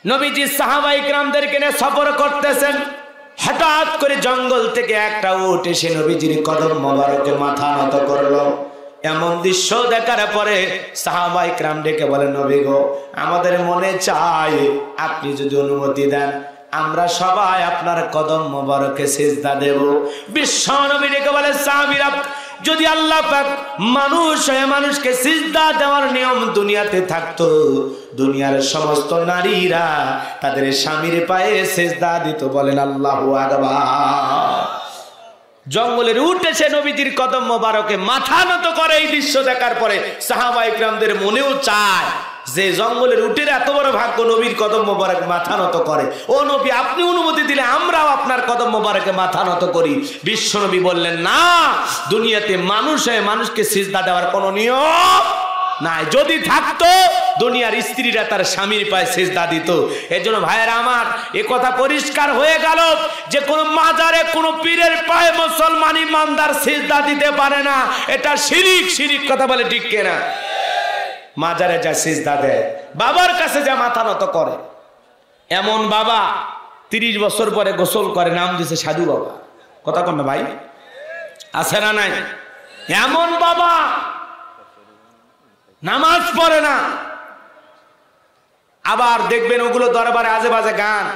নবীজি সাহাবায়ে কিরামদেরকে নিয়ে সফর করতেছেন। হঠাৎ করে জঙ্গল থেকে একটা উট এসে নবীজির কদম মোবারকে মাথা নত করলো। এমন দৃশ্য দেখার পরে সাহাবায়ে কিরাম ডেকে বলেন, নবী গো, আমাদের মনে চায় আপনি যদি অনুমতি দেন আমরা সবাই আপনার কদম মোবারকে সিজদা দেব। বিশ্ব নবী ডেকে বলে, সাহাবীরা, যদি আল্লাহ পাক মানুষ হয়ে মানুষকে সিজদা দেওয়ার নিয়ম দুনিয়াতে থাকতো, দুনিয়ার সমস্ত নারীরা তাদের স্বামীর পায়ে সিজদা দিত। বলেন আল্লাহু আকবার। জঙ্গলের উট এসে নবীজির কদম মোবারকে মাথা নত করে। এই দৃশ্য দেখার পরে সাহাবায়ে কিরামদের মনেও চায় যে জঙ্গলের উটের এত বড় ভাগ্য নবীর কদম মোবারক মাথা নত করে। ও নবী, আপনি অনুমতি দিলে আমরাও আপনার কদম মোবারকে মাথা নত করি। বিশ্ব নবী বললেন, না, দুনিয়াতে মানুষ হয়ে মানুষকে সিজদা দেওয়ার কোনো নিয়ম নাই। যদি থাকতো দুনিয়ার স্ত্রীরা তার স্বামীর পায়ে সিজদা দিত। এজন্য ভাইয়েরা আমার, এ কথা পরিষ্কার হয়ে গেল যে কোন মাজারে কোন পীরের পায়ে মুসলমান ইমানদার সিজদা দিতে পারে না। এটা শিরিক। শিরিক কথা বলে ঠিক কিনা? মাজারে যা সিজদা দেয়, বাবার কাছে যা মাথা নত করে, এমন বাবা 30 বছর পরে গোসল করে, নাম দিছে সাধু বাবা। কথা কন না ভাই, আছে না নাই? এমন বাবা নামাজ পড়ে না। আবার দেখবেন ওগুলো দরবারে আজে বাজে গান,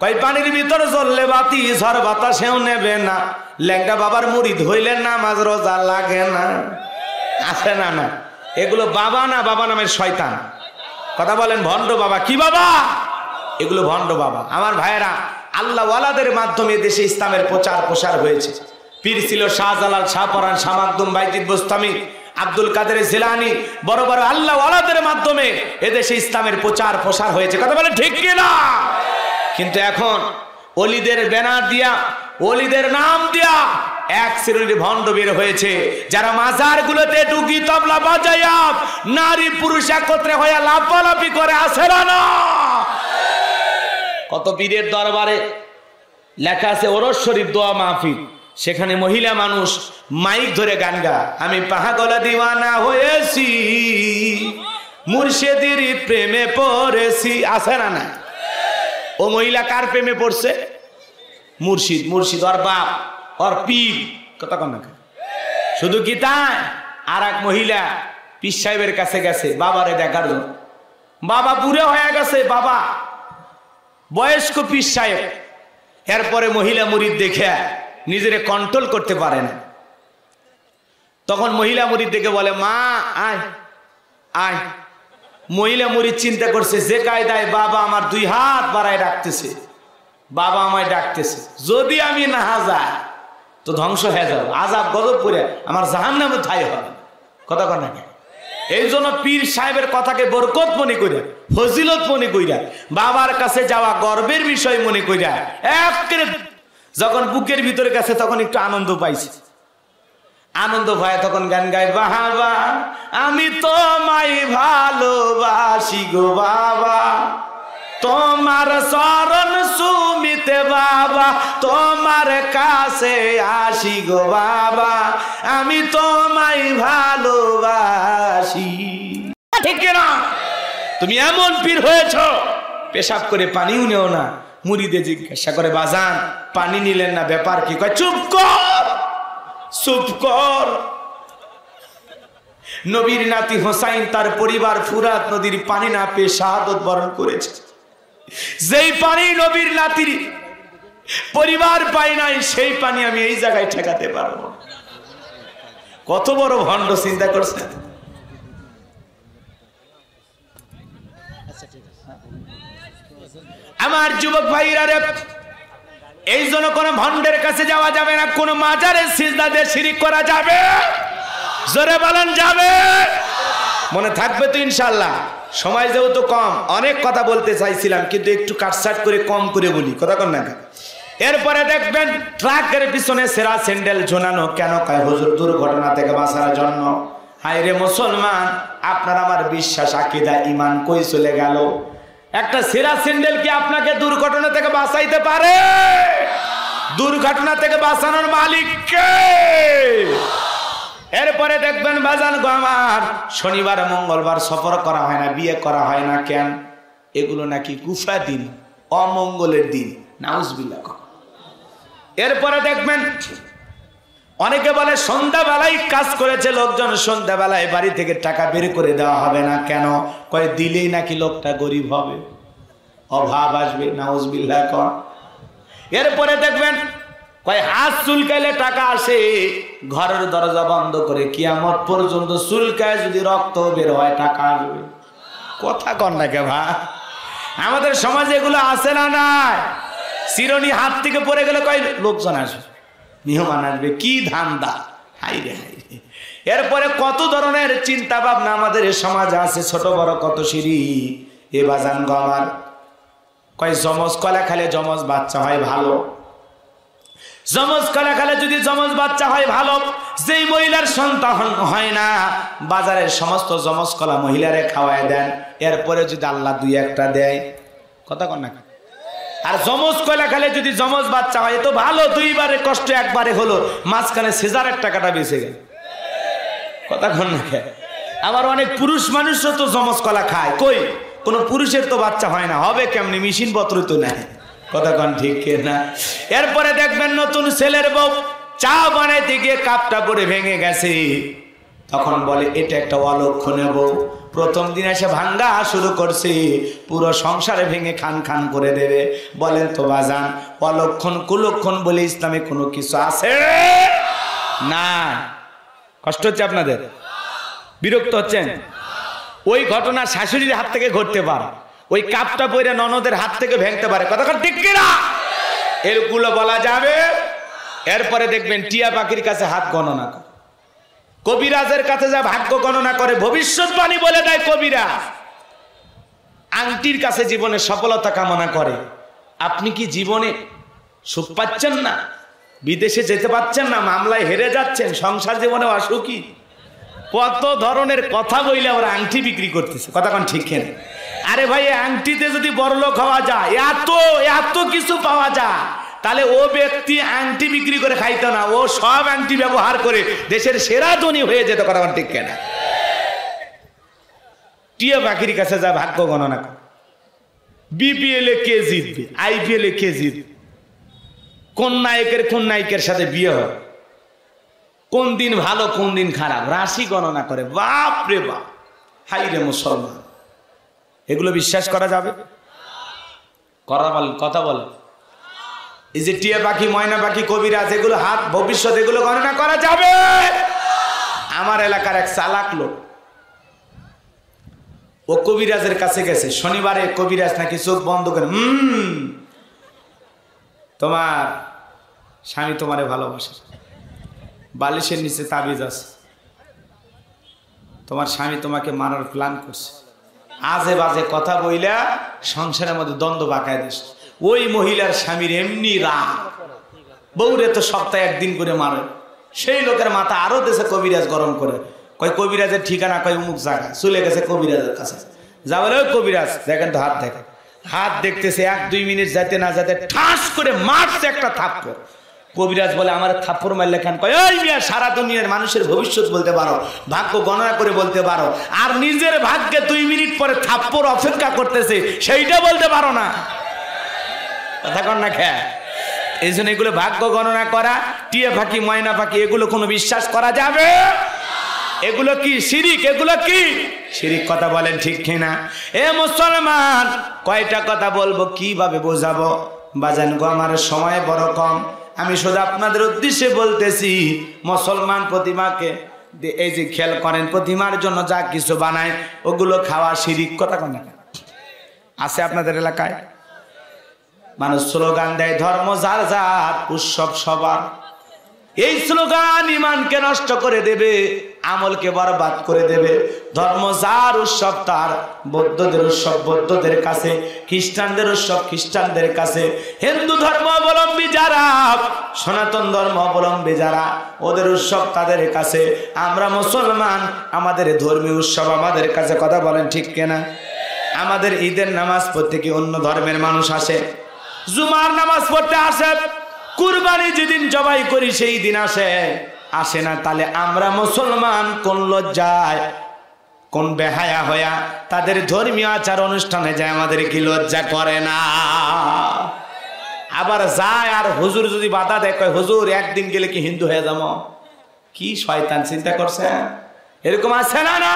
কই পানির ভিতরে চললে বাতি ঝড় বাতাসেও নেবে না, ল্যাংটা বাবার মুরিদ হইলে নামাজ রোজা লাগে না। আছে না না? এগুলো বাবা না, বাবা নামের শয়তান। কথা বলেন, ভণ্ড বাবা। কি বাবা? এগুলো ভণ্ড বাবা। আমার ভাইয়েরা, আল্লাহ ওয়ালাদের মাধ্যমে দেশে ইসলামের প্রচার প্রসার হয়েছে। পীর ছিল শাহজালাল, শাহপরান, শাহ মাকদুম, বাইজিদ বোস্তামি, আব্দুল কাদের জিলানী, বড় বড় আল্লাহ ওয়ালাদের মাধ্যমে এদেশে ইসলামের প্রচার প্রসার হয়েছে। কথা বলেন ঠিক কিনা? কিন্তু এখন ওলিদের ব্যানার দিয়া, ওলিদের নাম দিয়া এক শ্রেণীর ভণ্ড বের হয়েছে, যারা মাজার গুলোতে টুকি তবলা বাজায়া নারী পুরুষ একত্রে হয়ে লাফালাফি করে। আসে না? কত পীরের দরবারে লেখা আছে ওরস শরীফ দোয়া মাহফিল, সেখানে মহিলা মানুষ মাইক ধরে গান গা, আমি পাগলা দিওয়ানা হয়েছি, মুর্শিদের প্রেমে পড়েছি। আছে না না? ও মহিলা কার প্রেমে পড়ছে? মুর্শিদ। মুর্শিদ ওর বাপ, ওর পীর। কথা কন না? শুধু কি তাই? আর এক মহিলা পীর সাহেবের কাছে গেছে বাবারে দেখার জন্য। বাবা বুড়ো হয়ে গেছে, বাবা বয়স্ক পীর সাহেব। এরপরে মহিলা মুরিদ দেখে নিজেরে কন্ট্রোল করতে পারে না। তখন মহিলা মুরিদ দেখে বলে, মা আয় আয়। মহিলা মুরিদ চিন্তা করছে, যে কায়দায় বাবা আমার 2 হাত বাড়ায় ডাকতেছে, বাবা আমায় ডাকতেছে, যদি আমি না যাই তো ধ্বংস হয়ে যাবো, আযাব গজব করে আমার জাহান্নামে ঠাই হবে। কথা কন না? এই জন্য পীর সাহেবের কথাকে বরকত মনে কইরা, ফজিলত মনে কইরা, বাবার কাছে যাওয়া গর্বের বিষয় মনে কইরা একেবারে যখন বুকের ভিতরে গেছে তখন একটু আনন্দ পাইছে। আনন্দ পায় তখন গান গায়, বাবা আমি তোমায় ভালোবাসি গো বাবা, তোমার চরণ সুমিতে বাবা, তোমার কাছে আসি গো বাবা, আমি তোমায় ভালোবাসি। ঠিক না? তুমি এমন পীর হয়েছ, পেশাব করে পানিও নেও না। মুরিদে জিজ্ঞাসা করে, বাজান পানি নিলেন না, ব্যাপার কি? কয়, চুপ কর, চুপ কর। নবীর নাতি হোসাইন তার পরিবার ফুরাত নদীর পানি না পেয়ে শাহাদত বরণ করেছে। যেই পানি নবীর নাতির পরিবার পায় নাই, সেই পানি আমি এই জায়গায় ঠেকাতে পারবো। কত বড় ভণ্ড, চিন্তা করছেন? আমার যুবক ভাইরা রে, এই জন্য কোন ভণ্ডের কাছে যাওয়া যাবে না, কোন মাজারে সিজদা দিয়ে শিরিক করা যাবে? জোরে বলেন যাবে? মনে থাকবে তো ইনশাআল্লাহ? সময় যেহেতু কম, অনেক কথা বলতে চাইছিলাম কিন্তু একটু কাটছাট করে কম করে বলি। কথা কন না? এরপরে দেখবেন ট্রাকের পিছনে সেরা স্যান্ডেল ঝোলানো কেন? কয় হুজুর দুর্ঘটনা থেকে বাঁচার জন্য। হায় রে মুসলমান, আপনার আমার বিশ্বাস, আকীদা, ঈমান কই চলে গেল? একটা সেরা স্যান্ডেল কি আপনাকে দুর্ঘটনা থেকে বাঁচাইতে পারে? দুর্ঘটনা থেকে বাঁচানোর মালিক কে? এরপরে দেখবেন বাজান গো আমার, শনিবার মঙ্গলবার সফর করা হয় না, বিয়ে করা হয় না কেন? এগুলো নাকি কুফা দিন, অমঙ্গলের দিন, নাউজুবিল্লাহ। এরপরে দেখবেন অনেকে বলে সন্ধ্যাবেলায় কাজ করেছে লোকজন, সন্ধ্যাবেলায় বাড়ি থেকে টাকা বের করে দেওয়া হবে না কেন? কয় দিলেই নাকি লোকটা গরিব হবে, অভাব আসবে, নাউজুবিল্লাহ। এরপরে দেখবেন কয় হাত চুলকাইলে টাকা আসে, ঘরের দরজা বন্ধ করে কিয়ামত পর্যন্ত চুলকায় যদি রক্ত বের হয় টাকা আসবে। কথা কন না কে ভাই? আমাদের সমাজে এগুলো আছে না নাই? চিরুনি হাত থেকে পড়ে গেলে কয় লোকজন আসবে, মেহমান আসবে, কি ধান্দা, হাই রে হাই রে। এরপরে কত ধরনের চিন্তা ভাবনা আমাদের সমাজে আছে, ছোট বড় কত সিঁড়ি। এ বাজান গো আমার, কয় জমজ কলা খালে জমজ বাচ্চা হয় ভালো, জমজ কলা খালে যদি জমজ বাচ্চা হয় ভালো। যেই মহিলার সন্তান হয় না, বাজারের সমস্ত জমজ কলা মহিলারে খাওয়ায় দেন, এরপরে যদি আল্লাহ দুই একটা দেয়, কথা কন না। আর জমজ কলা খালে যদি জমজ বাচ্চা হয় তো ভালো, দুইবারে কষ্ট একবারে হলো, মাঝখানে সিজারের টাকাটা বেঁচে গেল। কথা কন না। আবার অনেক পুরুষ মানুষও তো জমজ কলা খায়, কই কোন পুরুষের তো বাচ্চা হয় না, হবে কেমনি? মেশিন পত্র তো নাই। কথা কন ঠিক না? এরপরে দেখবেন নতুন ছেলের বউ চা বানাইতে গিয়ে কাপটা পড়ে ভেঙে গেছে, তখন বলে এটা একটা অলক্ষণে বউ, প্রথম দিন এসে ভাঙ্গা শুরু করছে, পুরো সংসারে ভেঙে খান খান করে দেবে। বলেন তো বাজান, অলক্ষণ কুলক্ষণ বলে ইসলামে কোনো কিছু আছে না? কষ্ট হচ্ছে আপনাদের? বিরক্ত হচ্ছেন? ওই ঘটনা শাশুড়ির হাত থেকে ঘটতে পারে, ওই কাপটা পরে ননদের হাত থেকে ভেঙতে পারে। কথা ঠিক কিনা? এরগুলো বলা যাবে। এরপরে দেখবেন টিয়া পাখির কাছে হাত গণনা করে, কবিরাজের কাছে যা ভাগ্য গণনা করে, ভবিষ্যৎবাণী বলে দেয় কবিরাজ। আংটির কাছে জীবনে সফলতা কামনা করে। আপনি কি জীবনে সুখ পাচ্ছেন না? বিদেশে যেতে পাচ্ছেন না, মামলায় হেরে যাচ্ছেন, সংসার জীবনে অসুখী, কত ধরনের কথা বইলে ওরা আংটি বিক্রি করতেছে। কথা কোন ঠিক কেন? আরে ভাই, আংটিতে যদি বড়লোক হওয়া যায়, এত এত কিছু পাওয়া যায়, তাহলে ও ব্যক্তি আংটি বিক্রি করে খাইতো না, ও সব আংটি ব্যবহার করে দেশের সেরা ধনী হয়ে যেত। কথা কোন ঠিক কেন? টিয়া পাখির কাছে যা ভাগ্য গণনা করে, বিপিএল এ কে জিতবে, আইপিএল এ কে জিতবে, কোন নায়কের সাথে বিয়ে হয়, কোন দিন ভালো কোন দিন খারাপ, রাশি গণনা করে। বাপ রে বাপ, হাই রে মুসলমান, এগুলো বিশ্বাস করা যাবে? কথা বলে। এই যে টিয়া পাখি, ময়না পাখি, কবিরাজ, এগুলো হাত ভবিষ্যৎ, এগুলো গণনা করা যাবে? আমার এলাকার এক চালাক লোক, ও কবিরাজের কাছে গেছে শনিবারে। কবিরাজ নাকি চোখ বন্ধ করে, তোমার স্বামী তোমারে ভালোবাসে, বালিশের নিচে তাবিজ আছে, তোমার স্বামী তোমাকে মারার প্ল্যান করছে, আজে বাজে কথা বইলা সংসারের মধ্যে দ্বন্দ্ব বাঁকায় দিচ্ছে। ওই মহিলার স্বামীর এমনি রাগ, বউরে তো সপ্তাহে একদিন করে মারে। সেই লোকের মাথা আরো দেশে কবিরাজ গরম করে, কয় কবিরাজের ঠিকানা, কয় অমুক জায়গা। চলে গেছে কবিরাজের কাছে, যা বলে ওই কবিরাজ দেখেন তো হাত দেখেন। হাত দেখতেছে, 1-2 মিনিট যাতে না যাতে ঠাস করে মারছে একটা থাপ্পড়। কবিরাজ বলে আমার থাপ্পড় মারলে কেন? কয় ওই মিয়া, সারা দুনিয়ার মানুষের ভবিষ্যৎ বলতে পারো, ভাগ্য গণনা করে বলতে পারো, আর নিজের ভাগ্যে 2 মিনিট পরে থাপ্পড় অপেক্ষা করতেছে, সেইটা বলতে পারো না। কথা কন না খেয়া? এই জন্য এগুলো ভাগ্য গণনা করা, টিয়া পাখি, ময়না পাখি, এগুলো কোনো বিশ্বাস করা যাবে? এগুলো কি শিরিক? এগুলো কি শিরিক? কথা বলেন ঠিক কিনা? এ মুসলমান, কয়টা কথা বলবো, কিভাবে বোঝাবো? বাজান গো আমার সময় বড় কম, আমি শুধু আপনাদের উদ্দেশ্যে বলতেছি, মুসলমান প্রতিমাকে এই যে খেয়াল করেন, প্রতিমার জন্য যা কিছু বানায় ওগুলো খাওয়া শিরিক। কথা কোন আছে আপনাদের এলাকায়? মানুষ স্লোগান দেয়, ধর্ম যার যার, উৎসব সবার। এই স্লোগান ইমানকে নষ্ট করে দেবে, আমলকে বরবাদ করে দেবে। ধর্ম যার, উৎসব তার। বৌদ্ধদের উৎসব বৌদ্ধদের কাছে, খ্রিস্টানদের উৎসব খ্রিস্টানদের কাছে, হিন্দু ধর্ম অবলম্বী যারা, সনাতন ধর্ম অবলম্বী যারা, ওদের উৎসব তাদের কাছে। আমরা মুসলমান, আমাদের ধর্মীয় উৎসব আমাদের কাছে। কথা বলেন ঠিক কিনা? আমাদের ঈদের নামাজ পড়তে কি অন্য ধর্মের মানুষ আসে? জুমার নামাজ পড়তে আসে, কুরবানি যেদিন জবাই করি সেই দিন আসে না? তাহলে আমরা মুসলমান কোন লজ্জায়, কোন বেহায়া হইয়া তাদের ধর্মীয় আচার অনুষ্ঠানে যায় আমাদের কি লজ্জা করে না? আবার যায় আর হুজুর যদি বাধা দেয়, কয় হুজুর একদিন গেলে কি হিন্দু হয়ে যাবো? কি শয়তান চিন্তা করছে, এরকম আছে না? না,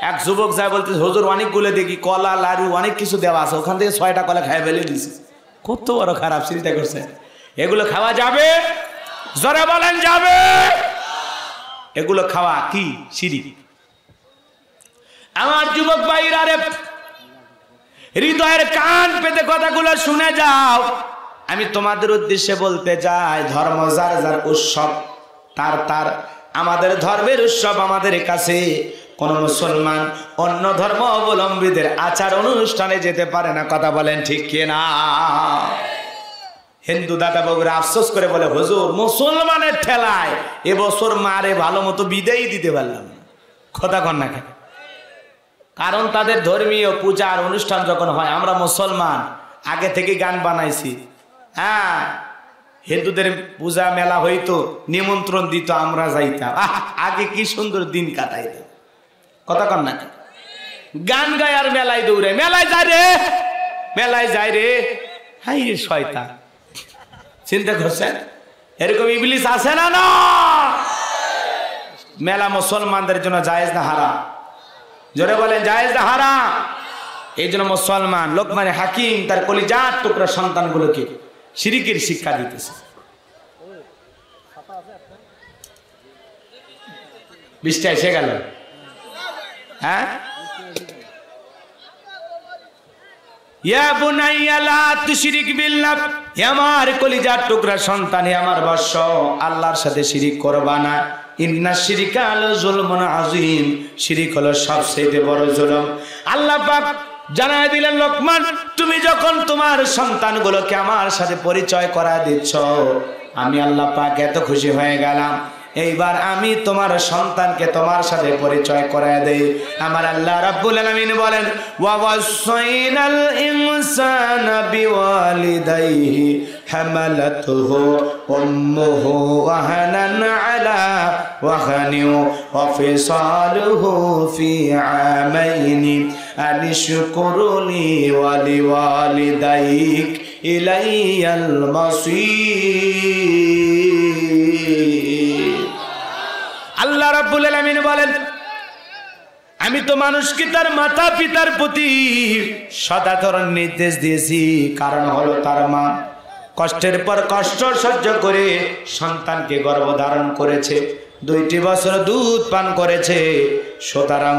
এক যুবক যায় বলতে, হুজুর অনেকগুলো দেখি কলা লাড়ু অনেক কিছু দেওয়া আছে, ওখান থেকে 6টা কলা খাই ফেলে দিছি। কত বড় খারাপ চিন্তা করছে। এগুলো খাওয়া যাবে? জোরে বলেন যাবে? এগুলো খাওয়া কি শিরিক? আমার যুবক ভাইরা রে, হৃদয়ের কান পেতে কথাগুলো শুনে যাও। আমি তোমাদের উদ্দেশ্যে বলতে চাই, ধর্ম যার যার উৎসব, তার আমাদের ধর্মের উৎসব আমাদের কাছে। কোন মুসলমান অন্য ধর্ম অবলম্বীদের আচার অনুষ্ঠানে যেতে পারে না। কথা বলেন ঠিক কিনা? হিন্দু দাদা বাবুরা আফসোস করে বলে, হুজুর মুসলমানের ঠেলায় এবছর মারে ভালো মতো বিদায় দিতে পারলাম না। কথা কন না কেন? কারণ তাদের ধর্মীয় পূজার অনুষ্ঠান যখন হয়, আমরা মুসলমান আগে থেকে গান বানাইছি। হ্যাঁ, হিন্দুদের পূজা মেলা হইতো, নিমন্ত্রণ দিত, আমরা যাইতাম। আগে কি সুন্দর দিন কাটাইতাম। কথা কন না? গান গায় আর মেলায় দৌড়ে, মেলায় যায় রে, মেলায় যায় রে। হাই রে শয়তান, চিন্তা করছেন? এরকম ইবলিস আছে না? না, মেলা মুসলমানদের জন্য জায়েজ না হারাম? জোরে বলেন জায়েজ না হারাম? এই জন্য মুসলমান লোকমান হাকিম তার কলিজার টুকরা সন্তানগুলোকে শিরিকের শিক্ষা দিতেছে। বৃষ্টি এসে গেল। হ্যাঁ, ইয়া বুনাইয়া লা তুশরিক বিল্লাহ, আমার কলিজার টুকরা সন্তান, আমার বৎস, আল্লাহর সাথে শিরিক করবা না। ইন্না শিরিকা লাযুলমুন আযীম, শিরিক হলো সবচেয়ে বড় জুলুম। আল্লাহ পাক জানায় দিলেন, লোকমান তুমি যখন তোমার সন্তানগুলোকে আমার সাথে পরিচয় করায় দিচ্ছ, আমি আল্লাহ পাক এত খুশি হয়ে গেলাম। এইবার আমি তোমার সন্তানকে তোমার সাথে পরিচয় করায় দেই। আমার আল্লাহ রাব্বুল আলামিন বলেন, ওয়া ওয়াসাইনাল ইনসানা বিওয়ালিদাইহি হামালাতুহু উম্মুহু ওয়াহানান আলা ওয়াহানিন ওয়া ফিসালুহু ফি আমাইনি আনিশকুরুনি ওয়া লিওয়ালিদাইক ইলাইয়াল মাসীর। আল্লাহ রাব্বুল আলামিন বলেন, আমি তো মানুষকে তার মাতা পিতার প্রতি সদাচরণ নির্দেশ দিয়েছি। কারণ হলো তার মা কষ্টের পর কষ্ট সহ্য করে সন্তানকে গর্ভধারণ করেছে, 2টি বছর দুধ পান করেছে। সুতরাং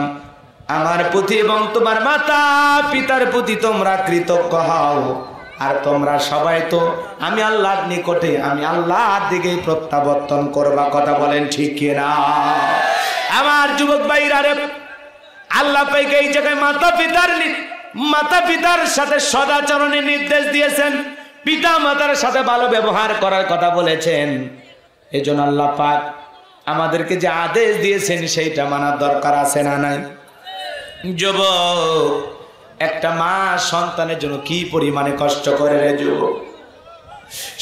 আমার প্রতি এবং তোমার মাতা পিতার প্রতি তোমরা কৃতজ্ঞ হও। আর তোমরা সবাই তো আমি আল্লাহর নিকটে, আমি আল্লাহর দিকে প্রত্যাবর্তন করবা। কথা বলেন ঠিক কিনা? আমার যুবক ভাইরা রে, আল্লাহ পাক এই জায়গায় মাতা পিতার সাথে সদাচরণের নির্দেশ দিয়েছেন, পিতা মাতার সাথে ভালো ব্যবহার করার কথা বলেছেন। এই জন্য আল্লাহ পাক আমাদেরকে যে আদেশ দিয়েছেন সেইটা মানার দরকার আছে না নাই? যুবক, একটা মা সন্তানের জন্য কি পরিমাণে কষ্ট করে রে যুবক।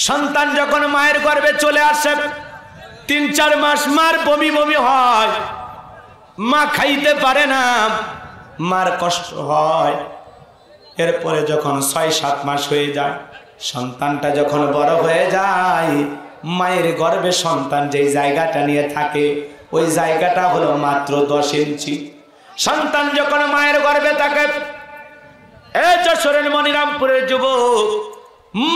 সন্তান যখন মায়ের গর্ভে চলে আসে, 3-4 মাস মার বমি বমি হয়, মা খাইতে পারে না, মার কষ্ট হয়। এরপরে যখন 6-7 মাস হয়ে যায়, সন্তানটা যখন বড় হয়ে যায়, মায়ের গর্ভে সন্তান যেই জায়গাটা নিয়ে থাকে, ওই জায়গাটা হলো মাত্র 10 ইঞ্চি। সন্তান যখন মায়ের গর্ভে থাকে, এই যশোরের মনিরামপুরের যুবক,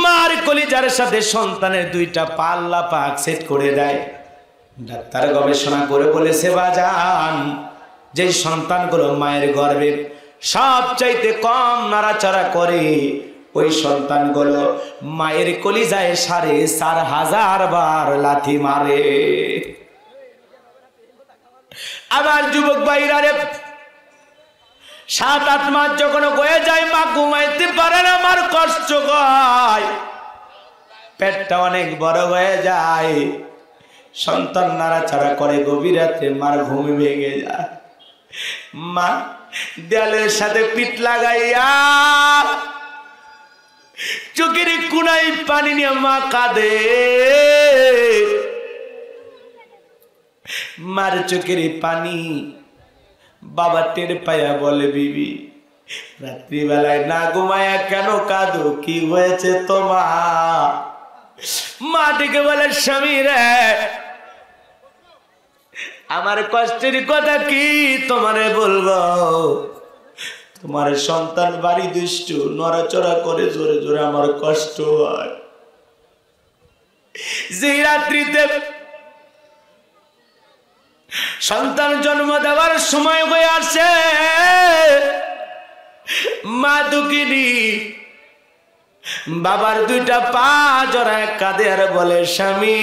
মার কলিজার সাথে সন্তানের 2টা পাল্লা পাক সেট করে দেয়। ডাক্তার গবেষণা করে বলেছে, বাজান, যে সন্তানগুলো মায়ের গর্ভে সবচাইতে কম নাড়াচাড়া করে, ওই সন্তানগুলো মায়ের কলিজায় 4,500 বার লাথি মারে। আবার যুবক ভাইরা রে, 7-8 মাস যখন হয়ে যায়, মা ঘুমাইতে পারে না, মার কষ্ট হয়, পেটটা অনেক বড় হয়ে যায়, সন্তান নাড়াচাড়া করে, গভীর রাতে মার ঘুম ভেঙে যায়। মা দেয়ালের সাথে পিঠ লাগাইয়া চোখের কোনায় পানি নিয়ে মা কাঁদে। মার চোখের পানি বাবা টের পাইয়া বলে বিবি রাত্রিবেলায় না ঘুমায়া কেন কাঁদো, কি হয়েছে তোমার? মা ডেকে বলে স্বামী রে আমার কষ্টের কথা কি তোমারে বলবো, তোমার সন্তান বাড়ি দুষ্টু নড়াচড়া করে জোরে জোরে আমার কষ্ট হয়। যে রাত্রিতে সন্তান জন্ম দেওয়ার সময় হয়ে আসে মা দুঃখিনী বাবার দুইটা পা জড়ায় কাঁদে আর বলে স্বামী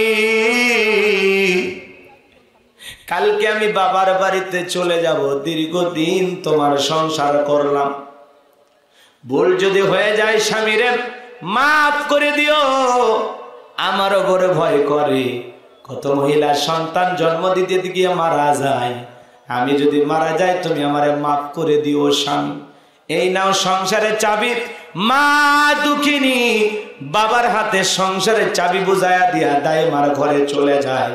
কালকে আমি বাবার বাড়িতে চলে যাব, দীর্ঘদিন তোমার সংসার করলাম, ভুল যদি হয়ে যায় স্বামীরে মাফ করে দিও, আমারও বড় ভয় করে কত মহিলা সন্তান জন্ম দিতে গিয়ে মারা যায়, আমি যদি মারা যাই তুমি আমারে মাফ করে দিও স্বামী। এই নাও সংসারের চাবি। মা দুঃখিনী বাবার হাতে সংসারের চাবি বুঝাইয়া দিয়া দায় মার ঘরে চলে যায়।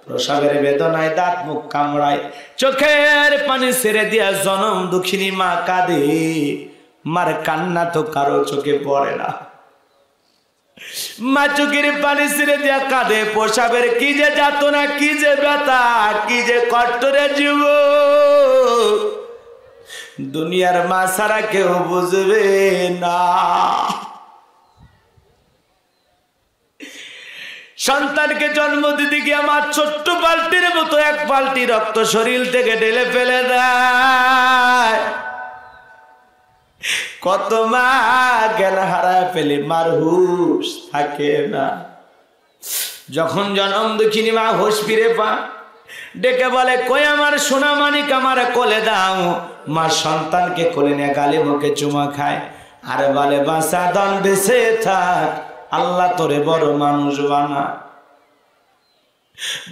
প্রসবের বেদনায় দাঁত মুখ কামড়ায়, চোখের পানি ছেড়ে দিয়া জনম দুঃখিনী মা কাঁদে, মার কান্না তো কারো চোখে পড়ে না। মা চোখের পানি ছেড়ে দিয়া কাঁদে, প্রসবের কি যে যাতনা, কি যে ব্যথা, কি যে কষ্টরে জীব, দুনিয়ার মা ছাড়া কেউ বুঝবে না। সন্তানকে জন্ম দিতে গিয়ে আমার ছোট্ট বালতির মতো এক বালতি রক্ত শরীর থেকে ঢেলে ফেলে দেয়। কত মা জ্ঞান হারায় ফেলে, মার হুঁশ থাকে না। যখন জন্ম দুঃখিনী মা হুঁশ ফিরে পা, ডেকে বলে কই আমার সোনা মানিক, আমার কোলে দাও। মা সন্তানকে কোলে নিয়ে গালে মুখে চুমা খায় আর বলে বাঁচা দন বেঁচে থাক, আল্লাহ তোরে বড় মানুষ বানা।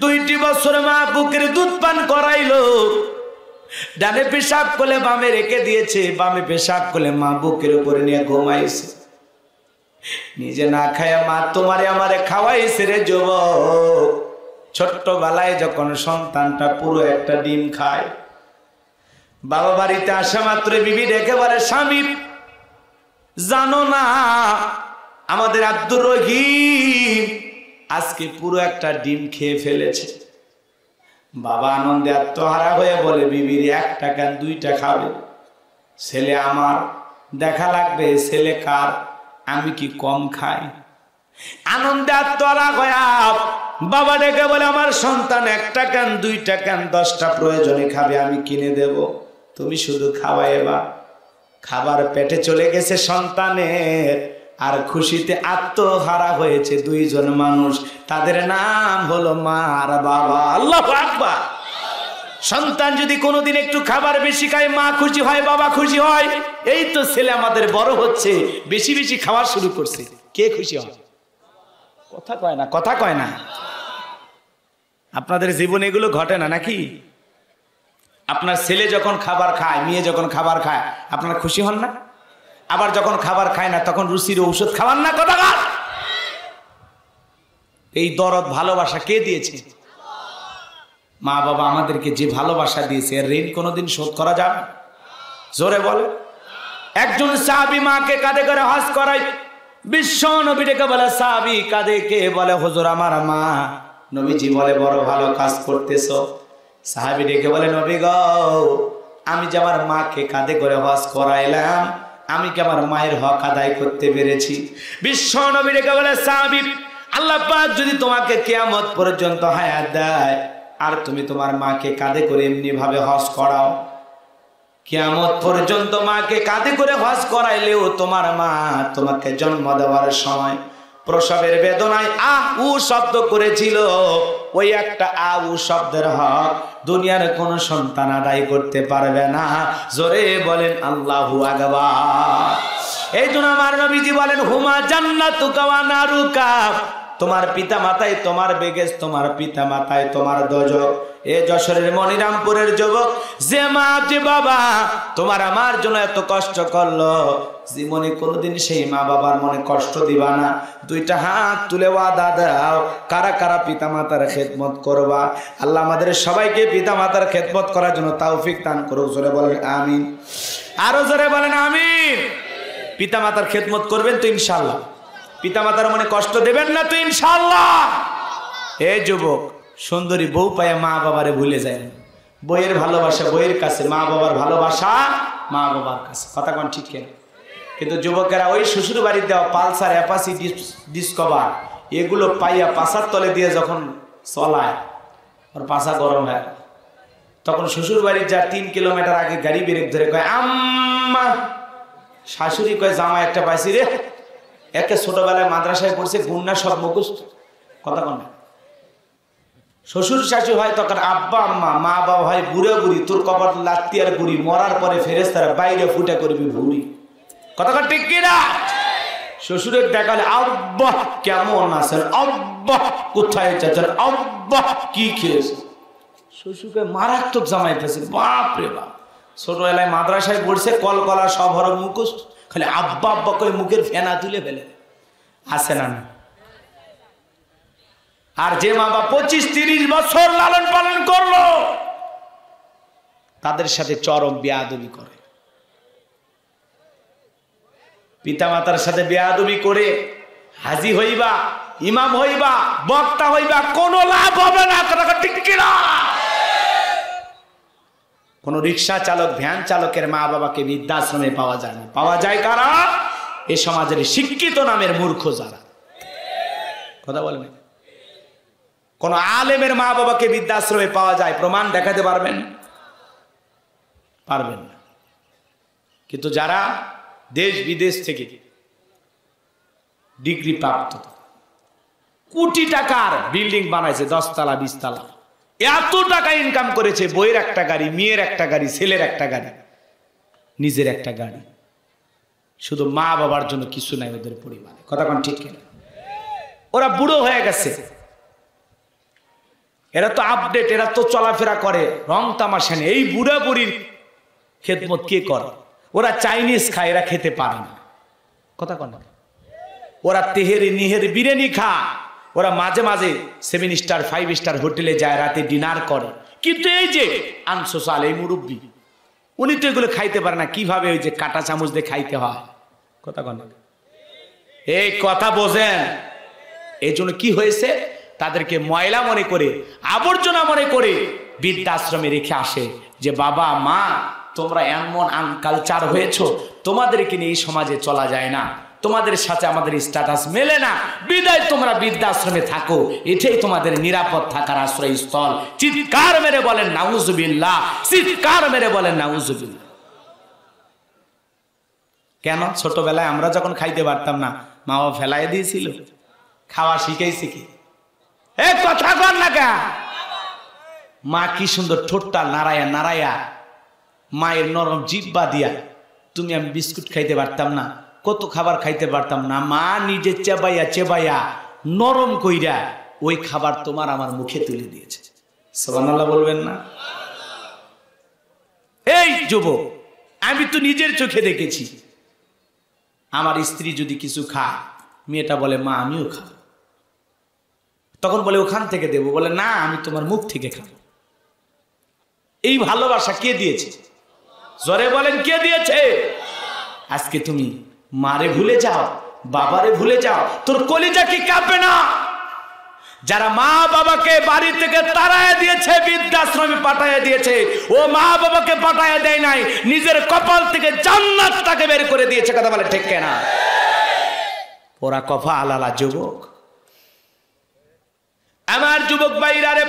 2টি বছর মা বুকের দুধ পান করাইলো, ডানে পেশাব করলে বামে রেখে দিয়েছে, বামে পেশাব করলে মা বুকের উপরে নিয়ে ঘুমাইছে। নিজে না খায় মা তোমারে আমারে খাওয়াইছে রে যুবক। ছোট্ট বেলায় যখন সন্তানটা পুরো একটা ডিম খায়, বাবা বাড়িতে আসা মাত্র বিবি রেখে বলে স্বামী জানো না আমাদের আব্দুর রহিম আজকে পুরো একটা ডিম খেয়ে ফেলেছে। বাবা আনন্দে আত্মহারা হয়ে বলে বিবির 1টা কেন 2টা খাবে, ছেলে আমার, দেখা লাগবে ছেলে কার, আমি কি কম খাই? আনন্দে আত্মহারা হয়ে বাবা ডেকে বলে আমার সন্তান 1টা কেন 2টা কেন 10টা প্রয়োজনে খাবে, আমি কিনে দেব, তুমি শুধু খাওয়াইবা। খাবার পেটে চলে গেছে সন্তানের, আর খুশিতে আত্মহারা হয়েছে 2 জন মানুষ, তাদের নাম হলো মা আর বাবা। আল্লাহু আকবার। সন্তান যদি কোনোদিন একটু খাবার বেশি খায়, মা খুশি হয়, বাবা খুশি হয়। এই তো ছেলে আমাদের বড় হচ্ছে, বেশি বেশি খাওয়া শুরু করছে, কে খুশি হয়? কথা কয় না, কথা কয় না। আপনাদের জীবনে এগুলো ঘটে না নাকি? আপনার ছেলে যখন খাবার খায়, মেয়ে যখন খাবার খায়, আপনারা খুশি হন না? আবার যখন খাবার খায় না তখন রুচির ঔষধ খাওয়ান না? কথা বল। এই দরদ ভালোবাসা কে দিয়েছে? মা বাবা আমাদেরকে যে ভালোবাসা দিয়েছে, এর ঋণ কোনোদিন শোধ করা যাবে? জোরে বলে। একজন সাহাবী মাকে কাঁধে করে হজ করাই, বিশ্ব নবী ডেকে বলে সাহাবী কাঁধে কে? বলে হুজুর আমার মা। নবীজি বলে বড় ভালো কাজ করতেছ। সাহাবী ডেকে বলে নবী গো, আমি যে আমার মাকে কাঁধে করে হজ করাইলাম, আমি কি আমার মায়ের হক আদায় করতে পেরেছি? বিশ্ব নবী ডেকে বলে সাহাবী আল্লাহ পাক যদি তোমাকে কিয়ামত পর্যন্ত হায়াত দেয় আর তুমি তোমার মাকে কাঁধে করে এমনি ভাবে হজ করাও, কিয়ামত পর্যন্ত মাকে কাঁধে করে হজ করাইলেও তোমার মা তোমাকে জন্ম দেওয়ার সময় প্রসবের বেদনায় আহ উ শব্দ করেছিল, ওই একটা আ উ শব্দের হক দুনিয়ার কোন সন্তান আদায় করতে পারবে না। জোরে বলেন আল্লাহু আকবার। এই জন্য আমার নবীজি বলেন হুমা জান্নাতুকা ওয়া নারুকা, তোমার পিতা মাতায় তোমার বেগেস, তোমার পিতা মাতায় তোমার দোজক। এ যশোরের মনিরামপুরের যুবক, যে মা যে বাবা তোমার আমার জন্য এত কষ্ট করলো, জীবনে কোনোদিন সেই মা বাবার মনে কষ্ট দিবা না। দুইটা হাত তুলে ওয়াদা দাও, কারা কারা পিতা মাতার খেদমত করবা। আল্লাহ আমাদের সবাইকে পিতা মাতার খেদমত করার জন্য তৌফিক দান করুক। জোরে বলেন আমিন, আরো জোরে বলেন আমিন। পিতা মাতার খেদমত করবেন তো ইনশাআল্লাহ? পিতা মাতার মনে কষ্ট দেবেন না তো ইনশাআল্লাহ? এ যুবক, সুন্দরী বউ পায় মা বাবারে ভুলে যায় না। বইয়ের ভালোবাসা বইয়ের কাছে, মা বাবার ভালোবাসা মা বাবার কাছে। কথা কোন ঠিক কেন? কিন্তু যুবকেরা ওই শ্বশুর বাড়ির দেওয়া পালসার, অ্যাপাচি, ডিসকভার এগুলো পাইয়া পাশার তলে দিয়ে যখন চলায়, ওর পাশা গরম হয়। তখন শ্বশুর বাড়ির যা 3 কিলোমিটার আগে গাড়ি ব্রেক ধরে কয় আম্মা। শাশুড়ি কয় জামা একটা পাইছি রে, একে ছোটবেলায় মাদ্রাসায় পড়ছে, গুন্না সব মুখস্থ। কথা কন না? শ্বশুর শাশুড়ি হয় তখন আব্বা আম্মা, মা বাবা হয় বুড়ে বুড়ি। তোর কপাল লাত্তি আর বুড়ি, মরার পরে ফেরেশতারা বাইরে ফুটে করবি ভুড়ি। কথা কন ঠিক কিনা? শ্বশুরের দেখালে আব্বা কেমন আছেন, আব্বা কোথায় যাচ্ছেন, আব্বা কি খেয়েছে। শ্বশুরকে মারাত্মক জামাই পেয়েছে, বাপ রে বাপ। ছোটবেলায় মাদ্রাসায় পড়ছে, কলকলা সব হরফ মুখস্থ, খালি আব্বা আব্বা করে মুখের ফেনা তুলে ফেলে। আছে না? আর যে মা বাবা 25-30 বছর লালন পালন করলো, তাদের সাথে চরম বেয়াদবি করে। পিতা মাতার সাথে বেয়াদবি করে হাজি হইবা, ইমাম হইবা, বক্তা হইবা, কোনো লাভ হবে না। ঠিক কিনা? কোন রিক্সা চালক, ভ্যান চালকের মা বাবাকে বৃদ্ধাশ্রমে পাওয়া যায় না। পাওয়া যায় কারা? এ সমাজের শিক্ষিত নামের মূর্খ যারা। কথা বলেন। কোন আলেমের মা বাবাকে বৃদ্ধাশ্রমে পাওয়া যায়, প্রমাণ দেখাতে পারবেন? পারবেন না। কিন্তু যারা দেশ বিদেশ থেকে ডিগ্রি প্রাপ্ত, কোটি টাকার বিল্ডিং বানাইছে, 10 তলা 20 তলা, এত টাকা ইনকাম করেছে, বইয়ের একটা গাড়ি, মেয়ের একটা গাড়ি, ছেলের একটা গাড়ি, নিজের একটা গাড়ি, শুধু মা বাবার জন্য কিছু নাই ওদের পরিবারে। কথা কোন ঠিক কিনা? ওরা বুড়ো হয়ে গেছে, এরা তো আপডেট, এরা তো চলাফেরা করে, রং তামাশা নেই। এই বুড়া বুড়ির খেদমত কে করে? ওরা চাইনিজ খায়, এরা খেতে পারে না। কথা কোন? ওরা তেহেরি নিহেরি বিরিয়ানি খায়, ওরা মাঝে মাঝে 7 স্টার 5 স্টার হোটেলে যায়, রাতে ডিনার করে। কিন্তু এই যে আনসোসাল, এই মুরব্বী, উনি তো এগুলো খাইতে পারে না। কিভাবে ওই যে কাঁটা চামচ দিয়ে খাইতে হয়। কথা কোন? এই কথা বোঝেন? এই জন্য কি হয়েছে, তাদেরকে ময়লা মনে করে, আবর্জনা মনে করে বৃদ্ধাশ্রমে রেখে আসে। যে বাবা মা, তোমরা এমন আনকালচার হয়েছ, তোমাদেরকে নিয়ে এই সমাজে চলা যায় না, তোমাদের সাথে আমাদের স্ট্যাটাস মেলে না, বিদায় তোমরা বৃদ্ধাশ্রমে থাকো, এটাই তোমাদের নিরাপদ থাকার আশ্রয়স্থল। চিৎকার মেরে বলেন নাউজুবিল্লাহ, চিৎকার মেরে বলেন নাউজুবিল্লাহ। কেন? ছোটবেলায় আমরা যখন খাইতে পারতাম না, মা বাবা ফেলাই দিয়েছিল, খাওয়া শিখাইছে কি? এ কথা কর না কে? মা কি সুন্দর ঠোঁটটা নাড়ায়া নাড়ায়া, মায়ের নরম জিহ্বা দিয়া, তুমি আমি বিস্কুট খাইতে পারতাম না, কত খাবার খাইতে পারতাম না, মা নিজে চেবাইয়া চেবাইয়া নরম কইরা ওই খাবার তোমার আমার মুখে তুলে দিয়েছে। সুবহানাল্লাহ বলবেন না? এই যুবক, আমি তো নিজের চোখে দেখেছি, আমার স্ত্রী যদি কিছু খায়, মেয়েটা বলে মা আমিও খাবো। তখন বলে ওখান থেকে দেবো, বলে না আমি তোমার মুখ থেকে খাবো। এই ভালোবাসা কে দিয়েছে? জোরে বলেন কে দিয়েছে? আজকে তুমি মারে ভুলে যাও, বাবারে ভুলে যাও, তোর কলিজা কি কাঁপে না? যারা মা বাবাকে বাড়ি থেকে তাড়ায় দিয়েছে, বৃদ্ধাশ্রমে পাঠায় দিয়েছে, ও মা বাবাকে পাঠায় দেয় নাই, নিজের কপাল থেকে জান্নাতটাকে বের করে দিয়েছে। কথা বলে ঠিক কিনা? ওরা কফা আলালা যুবক। আমার যুবক ভাইরা রে,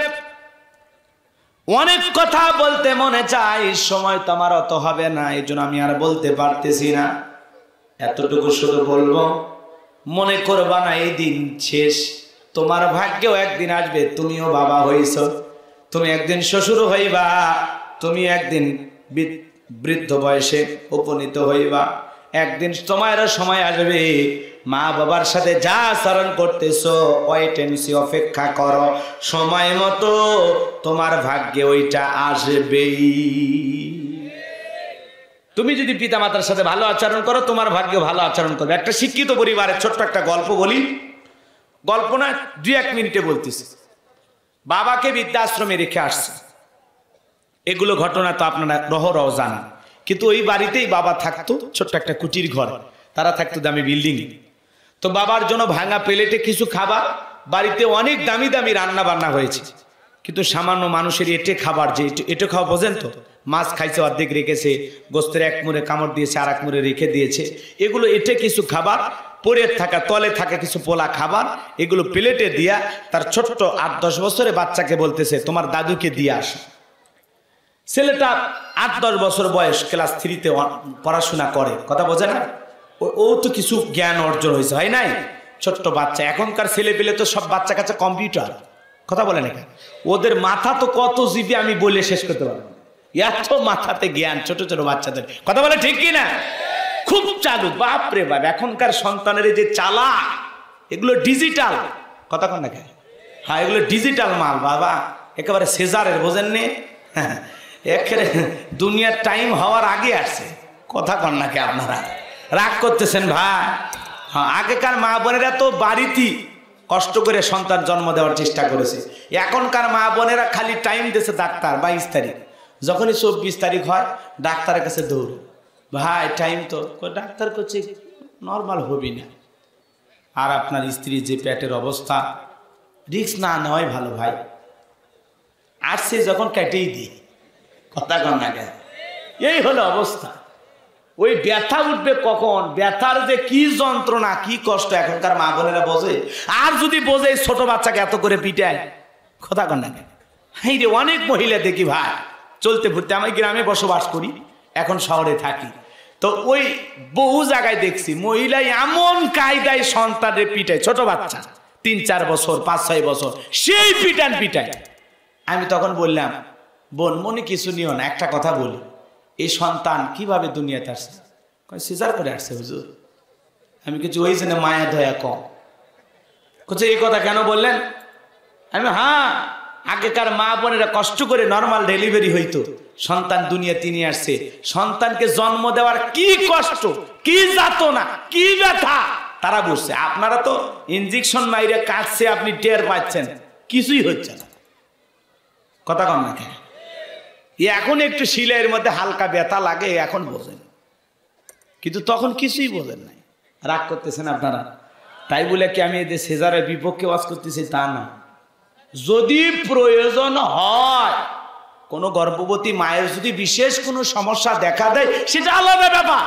অনেক কথা বলতে মনে চায়, সময় তো আমার অত হবে না, এই জন্য আমি আর বলতে পারতেছি না। এতটুকু শুধু বলবো, মনে করবা না এই দিন শেষ, তোমার ভাগ্যেও একদিন আসবে, তুমিও বাবা হইছ, তুমি একদিন শ্বশুর হইবা, তুমি একদিন বৃদ্ধ বয়সে উপনীত হইবা, একদিন তোমারও সময় আসবে, মা বাবার সাথে যা আচরণ করতেছো ওয়েট এন্ড সি, অপেক্ষা করো, সময় মতো তোমার ভাগ্যে ওইটা আসবেই। তুমি যদি পিতা মাতার সাথে ভালো আচরণ করো, তোমার ভাগ্যে ভালো আচরণ করবে। একটা শিক্ষিত পরিবারের ছোট্ট একটা গল্প বলি, গল্প না 2-1 মিনিটে বলতেছি। বাবাকে বৃদ্ধাশ্রমে রেখে আসছে, এগুলো ঘটনা তো আপনারা রহরহ জানান, কিন্তু ওই বাড়িতেই বাবা থাকতো, ছোট্ট একটা কুটির ঘর, তারা থাকতো দামি বিল্ডিং। তো বাবার জন্য ভাঙা প্লেটে কিছু খাবার, বাড়িতে অনেক দামি দামি রান্না বান্না হয়েছে, কিন্তু সামান্য মানুষের এটে খাবার, যে এটে খাওয়া বোঝেন তো, মাছ খাইছে অর্ধেক রেখেছে, গোস্তের এক মুড়ে কামড় দিয়েছে আর এক মুড়ে রেখে দিয়েছে, এগুলো এটে কিছু খাবার, পরে থাকা তলে থাকা কিছু পোলা খাবার, এগুলো প্লেটে দিয়া তার ছোট্ট 8-10 বছরের বাচ্চাকে বলতেছে তোমার দাদুকে দিয়ে আসো। ছেলেটা 8-10 বছর বয়স, ক্লাস 3-তে পড়াশোনা করে, কথা বোঝে না, ও তো কিছু জ্ঞান অর্জন হয়েছে, হয় নাই? ছোট্ট বাচ্চা, এখনকার ছেলে পেলে তো সব বাচ্চা কাচ্চা কম্পিউটার, কথা বলে না, ওদের মাথা তো কত জিবি আমি বলে শেষ করতে পারবো, এত মাথাতে জ্ঞান ছোট ছোট বাচ্চাদের, কথা বলে ঠিক কি না? খুব চালু, বাপরে বাপ, এখনকার সন্তানের যে চালা, এগুলো ডিজিটাল, কথা কন না, হ্যাঁ এগুলো ডিজিটাল মাল বাবা, একেবারে সেজারের, বোঝেন নি? একেবারে দুনিয়ার টাইম হওয়ার আগে আসছে, কথা কন না কে আপনারা? রাগ করতেছেন ভাই? হ্যাঁ, আগেকার মা বোনেরা তো বাড়িতেই কষ্ট করে সন্তান জন্ম দেওয়ার চেষ্টা করেছে, এখনকার মা বোনেরা খালি টাইম দিয়েছে ডাক্তার 22 তারিখ, যখনই 24 তারিখ হয় ডাক্তারের কাছে দৌড়, ভাই টাইম তো, ডাক্তার করছে নর্মাল হবি না। আর আপনার স্ত্রীর যে পেটের অবস্থা, রিস্ক না নেওয়াই ভালো ভাই, আর সে যখন কেটেই দিই, কথা কন না কেন? এই হলো অবস্থা। ওই ব্যথা উঠবে কখন, ব্যথার যে কি যন্ত্রণা কি কষ্ট এখনকার মা বোনেরা বোঝে? আর যদি বোঝে ছোট বাচ্চাকে এত করে পিটায়, কথা কন না কেন? এই রে অনেক মহিলা দেখি ভাই চলতে ফিরতে, আমি গ্রামে বসবাস করি, এখন শহরে থাকি, তো ওই বহু জায়গায় দেখছি মহিলা এমন কায়দায় সন্তানের পিটায়, ছোট বাচ্চা 3-4 বছর 5-6 বছর, সেই পিটায়। আমি তখন বললাম বোন মনে কিছু নিও না, একটা কথা বলি, এই সন্তান কিভাবে দুনিয়াতে আসছে? সিজার করে আসছে হুজুর। আমি কিছু ওই জন্য মায়া দয়া কম, এই কথা কেন বললেন? আমি হ্যাঁ, আগেকার মা বোনেরা কষ্ট করে নর্মাল ডেলিভারি হইতো, সন্তান দুনিয়াতে নিয়ে আসছে, সন্তানকে জন্ম দেওয়ার কি কষ্ট, কি যাতনা, কি ব্যথা তারা বুঝছে। আপনারা তো ইনজেকশন মাইরে কাটছে, আপনি টের পাচ্ছেন, কিছুই হচ্ছে না, কথা কম না কেন? এখন একটু শিলের মধ্যে হালকা ব্যথা লাগে, এখন বোঝেন, কিন্তু তখন কিছুই বোঝেন নাই। রাগ করতেছেন আপনারা? তাই বলে কি আমি এদের সেজারের বিপক্ষে ওয়াজ করতেছি তা না। যদি প্রয়োজন হয়, কোন গর্ভবতী মায়ের যদি বিশেষ কোনো সমস্যা দেখা দেয়, সেটা আলাদা ব্যাপার,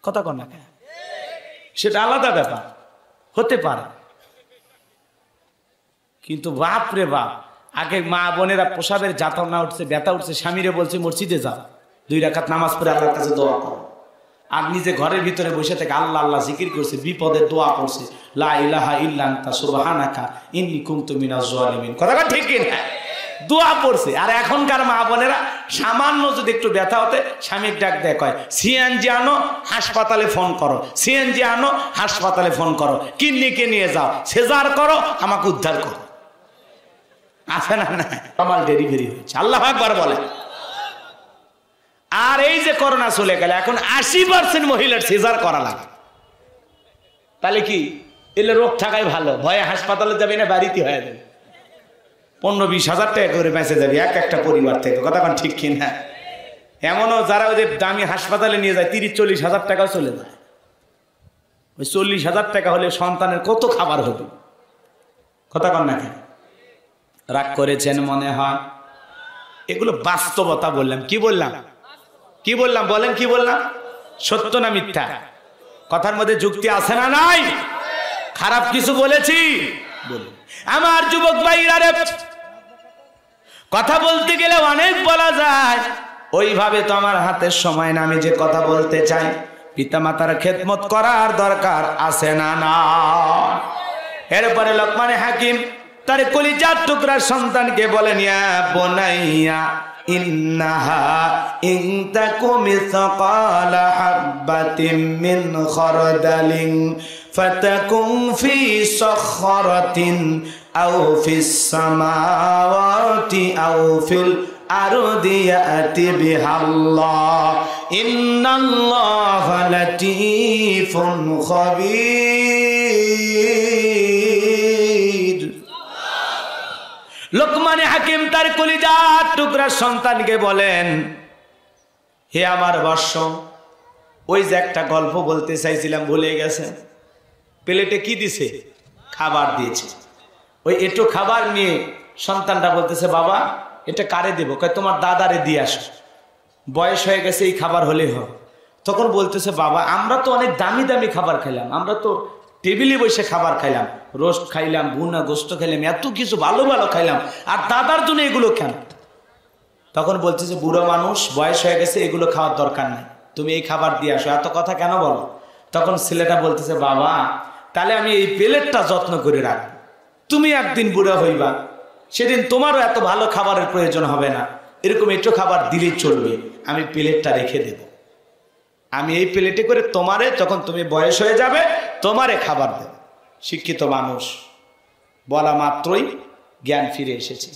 কথা কন না, সেটা আলাদা ব্যাপার হতে পারে। কিন্তু বাপ রে বাপ, আগে মা বোনেরা প্রসাবের যাতনা উঠছে, ব্যথা উঠছে, স্বামীরে বলছে মসজিদে যাও, 2 রাকাত নামাজ পড়ে আল্লাহর কাছে দোয়া করো, আর নিজে ঘরের ভিতরে বসে থেকে আল্লাহ আল্লাহ জিকির করছে, বিপদে দোয়া করছে, লা ইলাহা ইল্লা আনতা সুবহানাকা ইন্নী কুনতু মিনাজ জালিমিন, কথাটা ঠিক কি না? দোয়া পড়ছে। আর এখনকার মা বোনেরা সামান্য যদি একটু ব্যথা হতে স্বামীর ডাক দেয়, কয় সিএনজি আনো, হাসপাতালে ফোন করো, সিএনজি আনো, হাসপাতালে ফোন করো, কিডনিকে নিয়ে যাও, সেজার করো, আমাকে উদ্ধার করো। আছে না? না, নরমাল ডেলিভারি হয়েছে, আল্লাহু আকবার বলে। আর এই যে করোনা চলে গেল, এখন 80% মহিলার সিজার করা লাগে, তাহলে কি এলে রোগ থাকাই ভালো, ভয়ে হাসপাতালে যাবে না, বাড়িতে হয়ে যাবে, 15-20 হাজার টাকা করে বেঁচে যাবে একটা পরিবার থেকে, কথা কোন ঠিক কিনা? এমনও যারা ওদের দামি হাসপাতালে নিয়ে যায় 30-40 হাজার টাকাও চলে যায়। ওই 40 হাজার টাকা হলে সন্তানের কত খাবার হবে, কথা কন না? রাগ করেছেন মনে হয়? এগুলো বাস্তবতা বললাম। কি বললাম? কি বললাম বলেন? কি বললাম? সত্য না মিথ্যা? কথার মধ্যে যুক্তি আছে না নাই? খারাপ কিছু বলেছি? বলি আমার যুবক ভাইরা রে, কথা বলতে গেলে অনেক বলা যায়, ওইভাবে তো আমার হাতের সময় না। আমি যে কথা বলতে চাই, পিতামাতার খেদমত করার দরকার আছে না? না। এরপরে লোকমানে হাকিম তার কলিজার টুকরা সন্তানকে বলেন, ইয়া বুনাইয়া ইন্নাহা ইন তাকু মিসকালা হাববাতিন মিন খারদালিন ফাতাকুন ফি সাখরাতিন আও ফিস সামাওয়াতি আও ফিল আরদি ইয়াতি বিহাল্লাহ ইন্নাল্লাহা লাতীফুন খাবীর। লোকমান হাকিম তার কলিজার টুকরা সন্তানকে বলেন, হে আমার বৎস, ওই যে একটা গল্প বলতে চাইছিলাম ভুলে গেছে। প্লেটে কি দিছে? খাবার দিয়েছে। ওই একটু খাবার নিয়ে সন্তানটা বলতেছে, বাবা এটা কারে দেবো? কয় তোমার দাদারে দিয়ে আসো, বয়স হয়ে গেছে, এই খাবার হলেই হয়। তখন বলতেছে, বাবা আমরা তো অনেক দামি দামি খাবার খাইলাম, আমরা তো টেবিলে বসে খাবার খাইলাম, রোস্ট খাইলাম, ভুনা গোস্ত খাইলাম, এত কিছু ভালো ভালো খাইলাম, আর দাদার জন্য এগুলো কেন? তখন বলতেছে, বুড়ো মানুষ, বয়স হয়ে গেছে, এগুলো খাওয়ার দরকার নাই, তুমি এই খাবার দিয়ে আসো, এত কথা কেন বলো? তখন ছেলেটা বলতেছে, বাবা তাহলে আমি এই প্লেটটা যত্ন করে রাখবো, তুমি একদিন বুড়া হইবা, সেদিন তোমারও এত ভালো খাবারের প্রয়োজন হবে না, এরকম একটু খাবার দিলেই চলবে, আমি প্লেটটা রেখে দেব, আমি এই প্লেটে করে তোমারে যখন তুমি বয়স হয়ে যাবে তোমারে খাবার দেব। শিক্ষিত মানুষ, বলা মাত্রই জ্ঞান ফিরে এসেছে,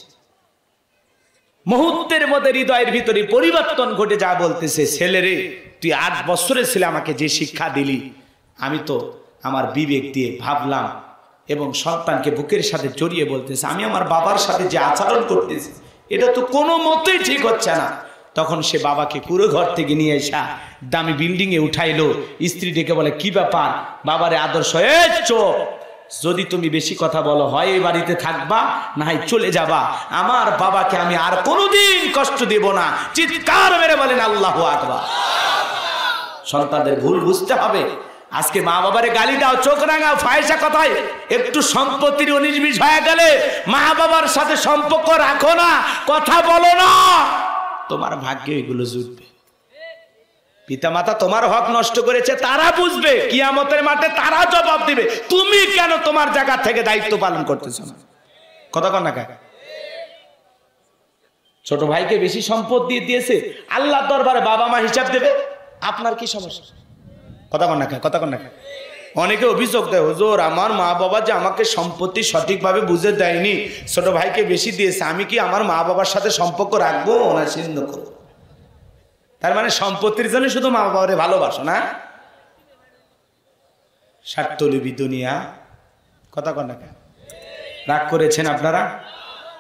মুহূর্তের মধ্যে হৃদয়ের ভিতরে পরিবর্তন ঘটে যা বলতেছে, ছেলেরে তুই 8 বছরের ছেলে, আমাকে যে শিক্ষা দিলি আমি তো আমার বিবেক দিয়ে ভাবলাম, এবং সন্তানকে বুকের সাথে জড়িয়ে বলতেছে, আমি আমার বাবার সাথে যে আচরণ করতেছি এটা তো কোনো মতেই ঠিক হচ্ছে না। তখন সে বাবাকে পুরো ঘর থেকে নিয়ে এসা দামি বিল্ডিং এ উঠাইলো, স্ত্রী ডেকে বলে, কি ব্যাপার? বাবারে আদর্শ, চোখ, যদি তুমি বেশি কথা বলো হয় এই বাড়িতে থাকবা, না হয় চলে যাবা, আমার বাবাকে আমি আর কোনোদিন কষ্ট দেব না। চিৎকার মেরে বলেন আল্লাহু আকবার। সন্তানদের ভুল বুঝতে হবে। আজকে মা বাবারে গালি দাও, চোখ রাঙাও, ফায়সা কথায় একটু সম্পত্তির 19-20 হয়ে গেলে মা বাবার সাথে সম্পর্ক রাখো না, কথা বলো না, তোমার ভাগ্যে এগুলো জুটবে। পিতামাতা তোমার হক নষ্ট করেছে, তারা বুঝবে, কিয়ামতের মাঠে তারা জবাব দিবে, তুমি কেন তোমার জায়গা থেকে দায়িত্ব পালন করতেছো না? কথা কন না কাকা? ছোট ভাইকে বেশি সম্পদ দিয়ে দিয়েছে, আল্লাহর দরবারে বাবা মা হিসাব দেবে, আপনার কি সমস্যা? কথা কন না কাকা? কথা কন না কাকা? অনেকে অভিযোগ দেয়, হুজুর আমার মা বাবা যে আমাকে সম্পত্তি সঠিকভাবে বুঝে দেয়নি, ছোট ভাইকে বেশি দিয়েছে, আমি কি আমার মা বাবার সাথে সম্পর্ক রাখবো না ছিন্ন করবো? তার মানে সম্পত্তির জন্য শুধু মা বাবারে ভালোবাসো না? স্বার্থলোভী দুনিয়া। কথা কন না কেন? রাগ করেছেন আপনারা?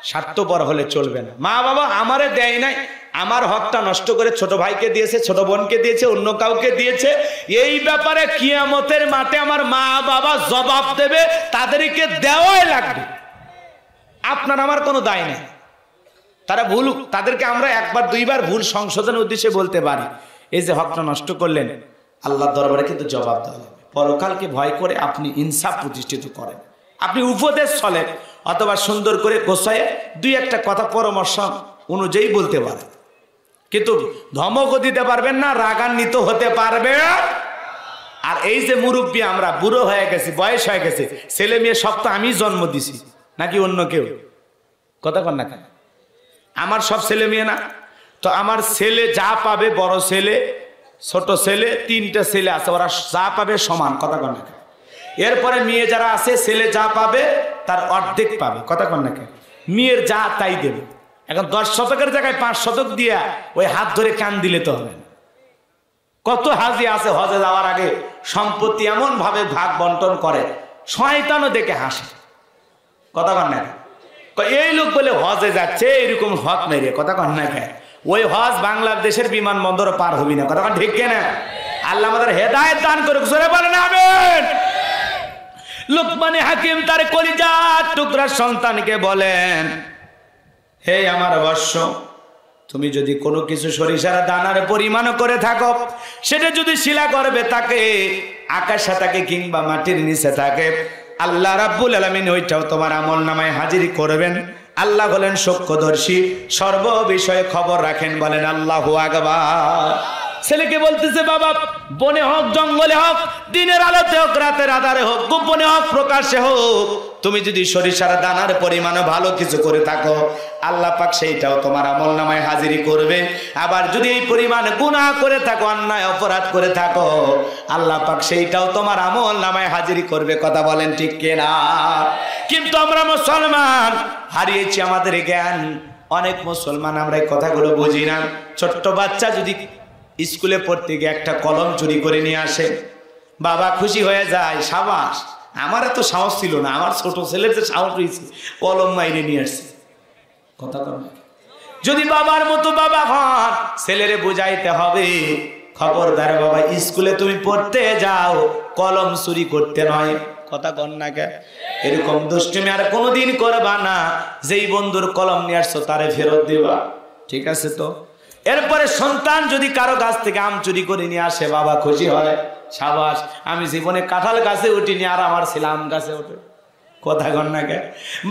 স্বার্থপর হলে চলবে না। মা বাবা আমারে দেয় নাই, আমার হকটা নষ্ট করে ছোট ভাইকে দিয়েছে, ছোট বোনকে দিয়েছে, অন্য কাউকে দিয়েছে, এই ব্যাপারে কিয়ামতের মাঠে আমার মা বাবা জবাব দেবে, তাদেরকে দেওয়াই লাগবে, আপনার আমার কোনো দায় নেই। তারা ভুল, তাদেরকে আমরা 1-2 বার ভুল সংশোধনের উদ্দেশ্যে বলতে পারি, এই যে হকটা নষ্ট করলেন, আল্লাহর দরবারে কিন্তু জবাব দেওয়া হবে। পরকালকে ভয় করে আপনি ইনসাফ প্রতিষ্ঠিত করেন, আপনি উপদেশ চলেন, অথবা সুন্দর করে গোছায় 2-1টা কথা পরামর্শ অনুযায়ী বলতে পারেন, কিন্তু ধমকও দিতে পারবেন না, রাগান্বিত হতে পারবে। আর এই যে মুরব্বী, আমরা বুড়ো হয়ে গেছি, বয়স হয়ে গেছে, ছেলে মেয়ে সব তো আমি জন্ম দিছি নাকি অন্য কেউ? কথা কন না কেন? আমার সব ছেলে মেয়ে না তো, আমার ছেলে যা পাবে, বড় ছেলে ছোট ছেলে 3টা ছেলে আছে, ওরা যা পাবে সমান। কথা কন না কেন? এরপরে মেয়ে যারা আছে, ছেলে যা পাবে তার অর্ধেক পাবে। কথা কন না কেন? মেয়ের যা তাই দেবে। এখন 10 শতকের জায়গায় 5 শতক দিয়া ওই হাত ধরে কান দিলে তো হবে না। কত হাজি আছে হজে যাওয়ার আগে সম্পত্তি এমন ভাবে ভাগ বন্টন করে, শয়তানও দেখে হাসে। কথা কন না? এই লোক বলে হজে যাচ্ছে এরকম হক মেরে। কথা কন না কেন? ওই হজ বাংলাদেশের বিমানবন্দর পার হবি না। কথা কন ঠিক কিনা? আল্লাহ আমাদের হেদায়েত দান করুক, জোরে বলেন আমিন। লোকমান হাকিম তার কলিজার টুকরা সন্তানকে বলেন, হে আমার বৎস, তুমি যদি কোনো কিছু সরিষার দানার পরিমাণ করে থাকো, সেটা যদি শিলা গর্ভে থাকে, আকাশে থাকে কিংবা মাটির নিচে থাকে, আল্লাহ রাব্বুল আলামিন ওইটাও তোমার আমলনামায় হাজির করবেন। আল্লাহ বলেন সূক্ষ্মদর্শী, সর্ব বিষয়ে খবর রাখেন। বলেন আল্লাহু আকবার। ছেলেকে বলতেছে, বাবা বনে হোক জঙ্গলে হোক, দিনের আলোতে হোক রাতের আধারে হোক, গোপনে হোক প্রকাশ্যে হোক, তুমি যদি সরিষার দানার পরিমাণে ভালো কিছু করে থাকো, আল্লাহ পাক সেইটাও তোমার আমলনামায় হাজিরি করবে। আবার যদি এই পরিমাণ গুনাহ করে থাকো, অন্যায় অপরাধ করে থাকো, আল্লাহ পাক সেইটাও তোমার আমলনামায় হাজিরি করবে। কথা বলেন ঠিক কিনা? কিন্তু আমরা মুসলমান হারিয়েছি আমাদের জ্ঞান। অনেক মুসলমান আমরা এই কথাগুলো বুঝি না। ছোট্ট বাচ্চা যদি স্কুলে পড়তে গিয়ে একটা কলম চুরি করে নিয়ে আসে, বাবা খুশি হয়ে যায়, সাবাস, আমার এত সাহস ছিল না, আমার ছোট ছেলের যে সাহস হয়েছে, কলম মাইরে নিয়ে আসছে। কথা কর। যদি বাবার মতো বাবা হন, ছেলেরে বুঝাইতে হবে, খবরদার বাবা, স্কুলে তুমি পড়তে যাও, কলম চুরি করতে নয়। কথা কর না কে? এরকম দুষ্টুমি আর কোনোদিন করবা না। যেই বন্ধুর কলম নিয়ে আসছো তারে ফেরত দিবা, ঠিক আছে তো? এরপরে সন্তান যদি কারো গাছ থেকে আম চুরি করে নিয়ে আসে, বাবা খুশি হয়, সাবাস, আমি জীবনে কাঁঠাল গাছে উঠিনি, আর আমার ছেলে আম গাছে ওঠে। কথা কন না কে?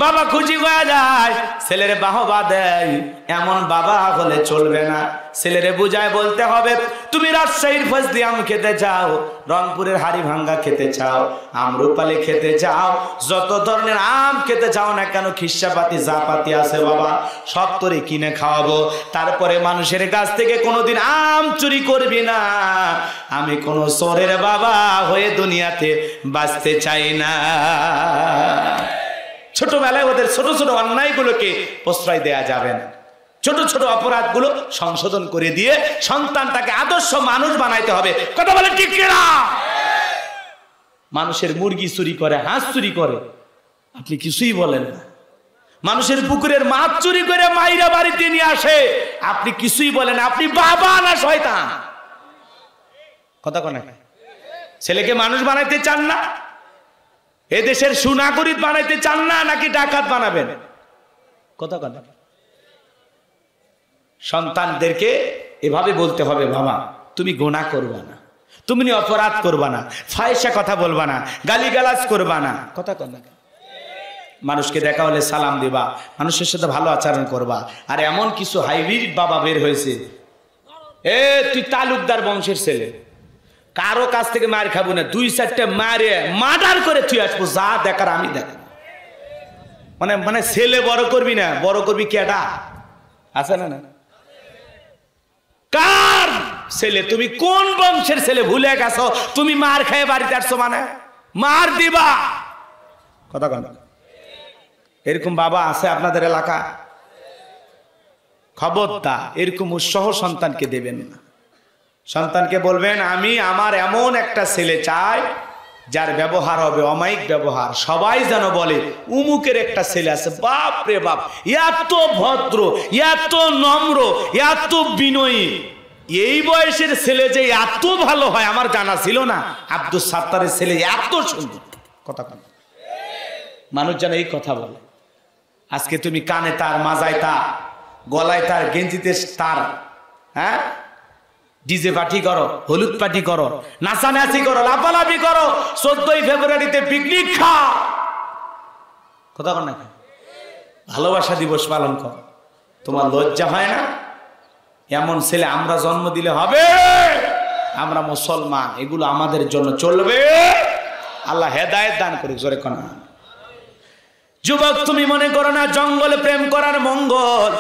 বাবা খুশি হয়ে যায়, ছেলেরে বাহবা দেয়। এমন বাবা হলে চলবে না। ছেলেরে বুঝায় বলতে হবে, তুমি রাজশাহীর ফজলি আম খেতে চাও, রংপুরের হাড়ি ভাঙ্গা খেতে চাও, আমরুপালি খেতে চাও, যত ধরনের আম খেতে চাও না কেন, খিস্সাপাতি যা পাতি আছে বাবা সব তোরে কিনে খাওয়াবো। তারপরে মানুষের কাছ থেকে কোনোদিন আম চুরি করবি না। আমি কোনো চোরের বাবা হয়ে দুনিয়াতে বাঁচতে চাই না। ছোটবেলায় ওদের ছোট ছোট অন্যায়গুলোকে প্রশ্রয় দেয়া যাবে না। ছোট ছোট অপরাধগুলো সংশোধন করে দিয়ে সন্তানটাকে আদর্শ মানুষ বানাইতে হবে। কথা বলে ঠিক কিনা? মানুষের মুরগি চুরি করে, হাঁস চুরি করে, আপনি কিছুই বলেন না। মানুষের পুকুরের মাছ চুরি করে মাইরা বাড়িতে নিয়ে আসে, আপনি কিছুই বলেন না। আপনি বাবা না শয়তান? কথা কন না? ছেলেকে মানুষ বানাইতে চান না? এদেশের সুনাগরিক বানাইতে চান না, নাকি ডাকাত বানাবেন? কথা কন। সন্তানদেরকে এভাবে বলতে হবে, বাবা তুমি গুনাহ করবা না, তুমি অপরাধ করবা না, ফাহিশা কথা বলবা না, গালিগালাজ করবা না। কথা কন না? মানুষকে দেখা হলে সালাম দিবা, মানুষের সাথে ভালো আচরণ করবা। আর এমন কিছু হাইব্রিড বাবা বের হয়েছে, তুই তালুকদার বংশের ছেলে, কারো কাছ থেকে মার খাবো না, 2-4টা মারে মার্ডার করে তুই আসবো, যা দেখার আমি দেখ। মানে ছেলে বড় করবি না, বড় করবি কেডা? আছে না? না কার ছেলে? তুমি কোন বংশের ছেলে ভুলে গেছো? তুমি মার খেয়ে বাড়িতে আসছো, মানে মার দিবা। কথা কন। এরকম বাবা আছে আপনাদের এলাকা? খবরদার এরকম উৎসাহ সন্তানকে দেবেন না। সন্তানকে বলবেন, আমি আমার এমন একটা ছেলে চাই যার ব্যবহার হবে অমায়িক ব্যবহার, সবাই যেন বলে উমুকের একটা ছেলে আছে, বাপ রে বাপ, এত ভদ্র, এত নম্র, এত বিনয়ী। এই বয়সের ছেলে যে এত ভালো হয় আমার জানা ছিল না। আব্দুল সাত্তারের ছেলে এত সুন্দর। কথা কন। মানুষ যেন এই কথা বলে। আজকে তুমি কানে তার, মাজায় তার, গলায় তার, গেঞ্জিতে তার, হ্যাঁ, ডিজে পার্টি করো, হলুদ পার্টি করো, নাচানাচি করো, লাফালাফি করো, 14ই ফেব্রুয়ারিতে পিকনিক খাও। কথা কন না? ভালোবাসা দিবস পালন করো। তোমার লজ্জা হয় না? এমন ছেলে আমরা জন্ম দিলে হবে? আমরা মুসলমান, এগুলো আমাদের জন্য চলবে। আল্লাহ হেদায়েত দান করুক। জোরে কোন যুবক, তুমি মনে করো না জঙ্গলে প্রেম করার মঙ্গল।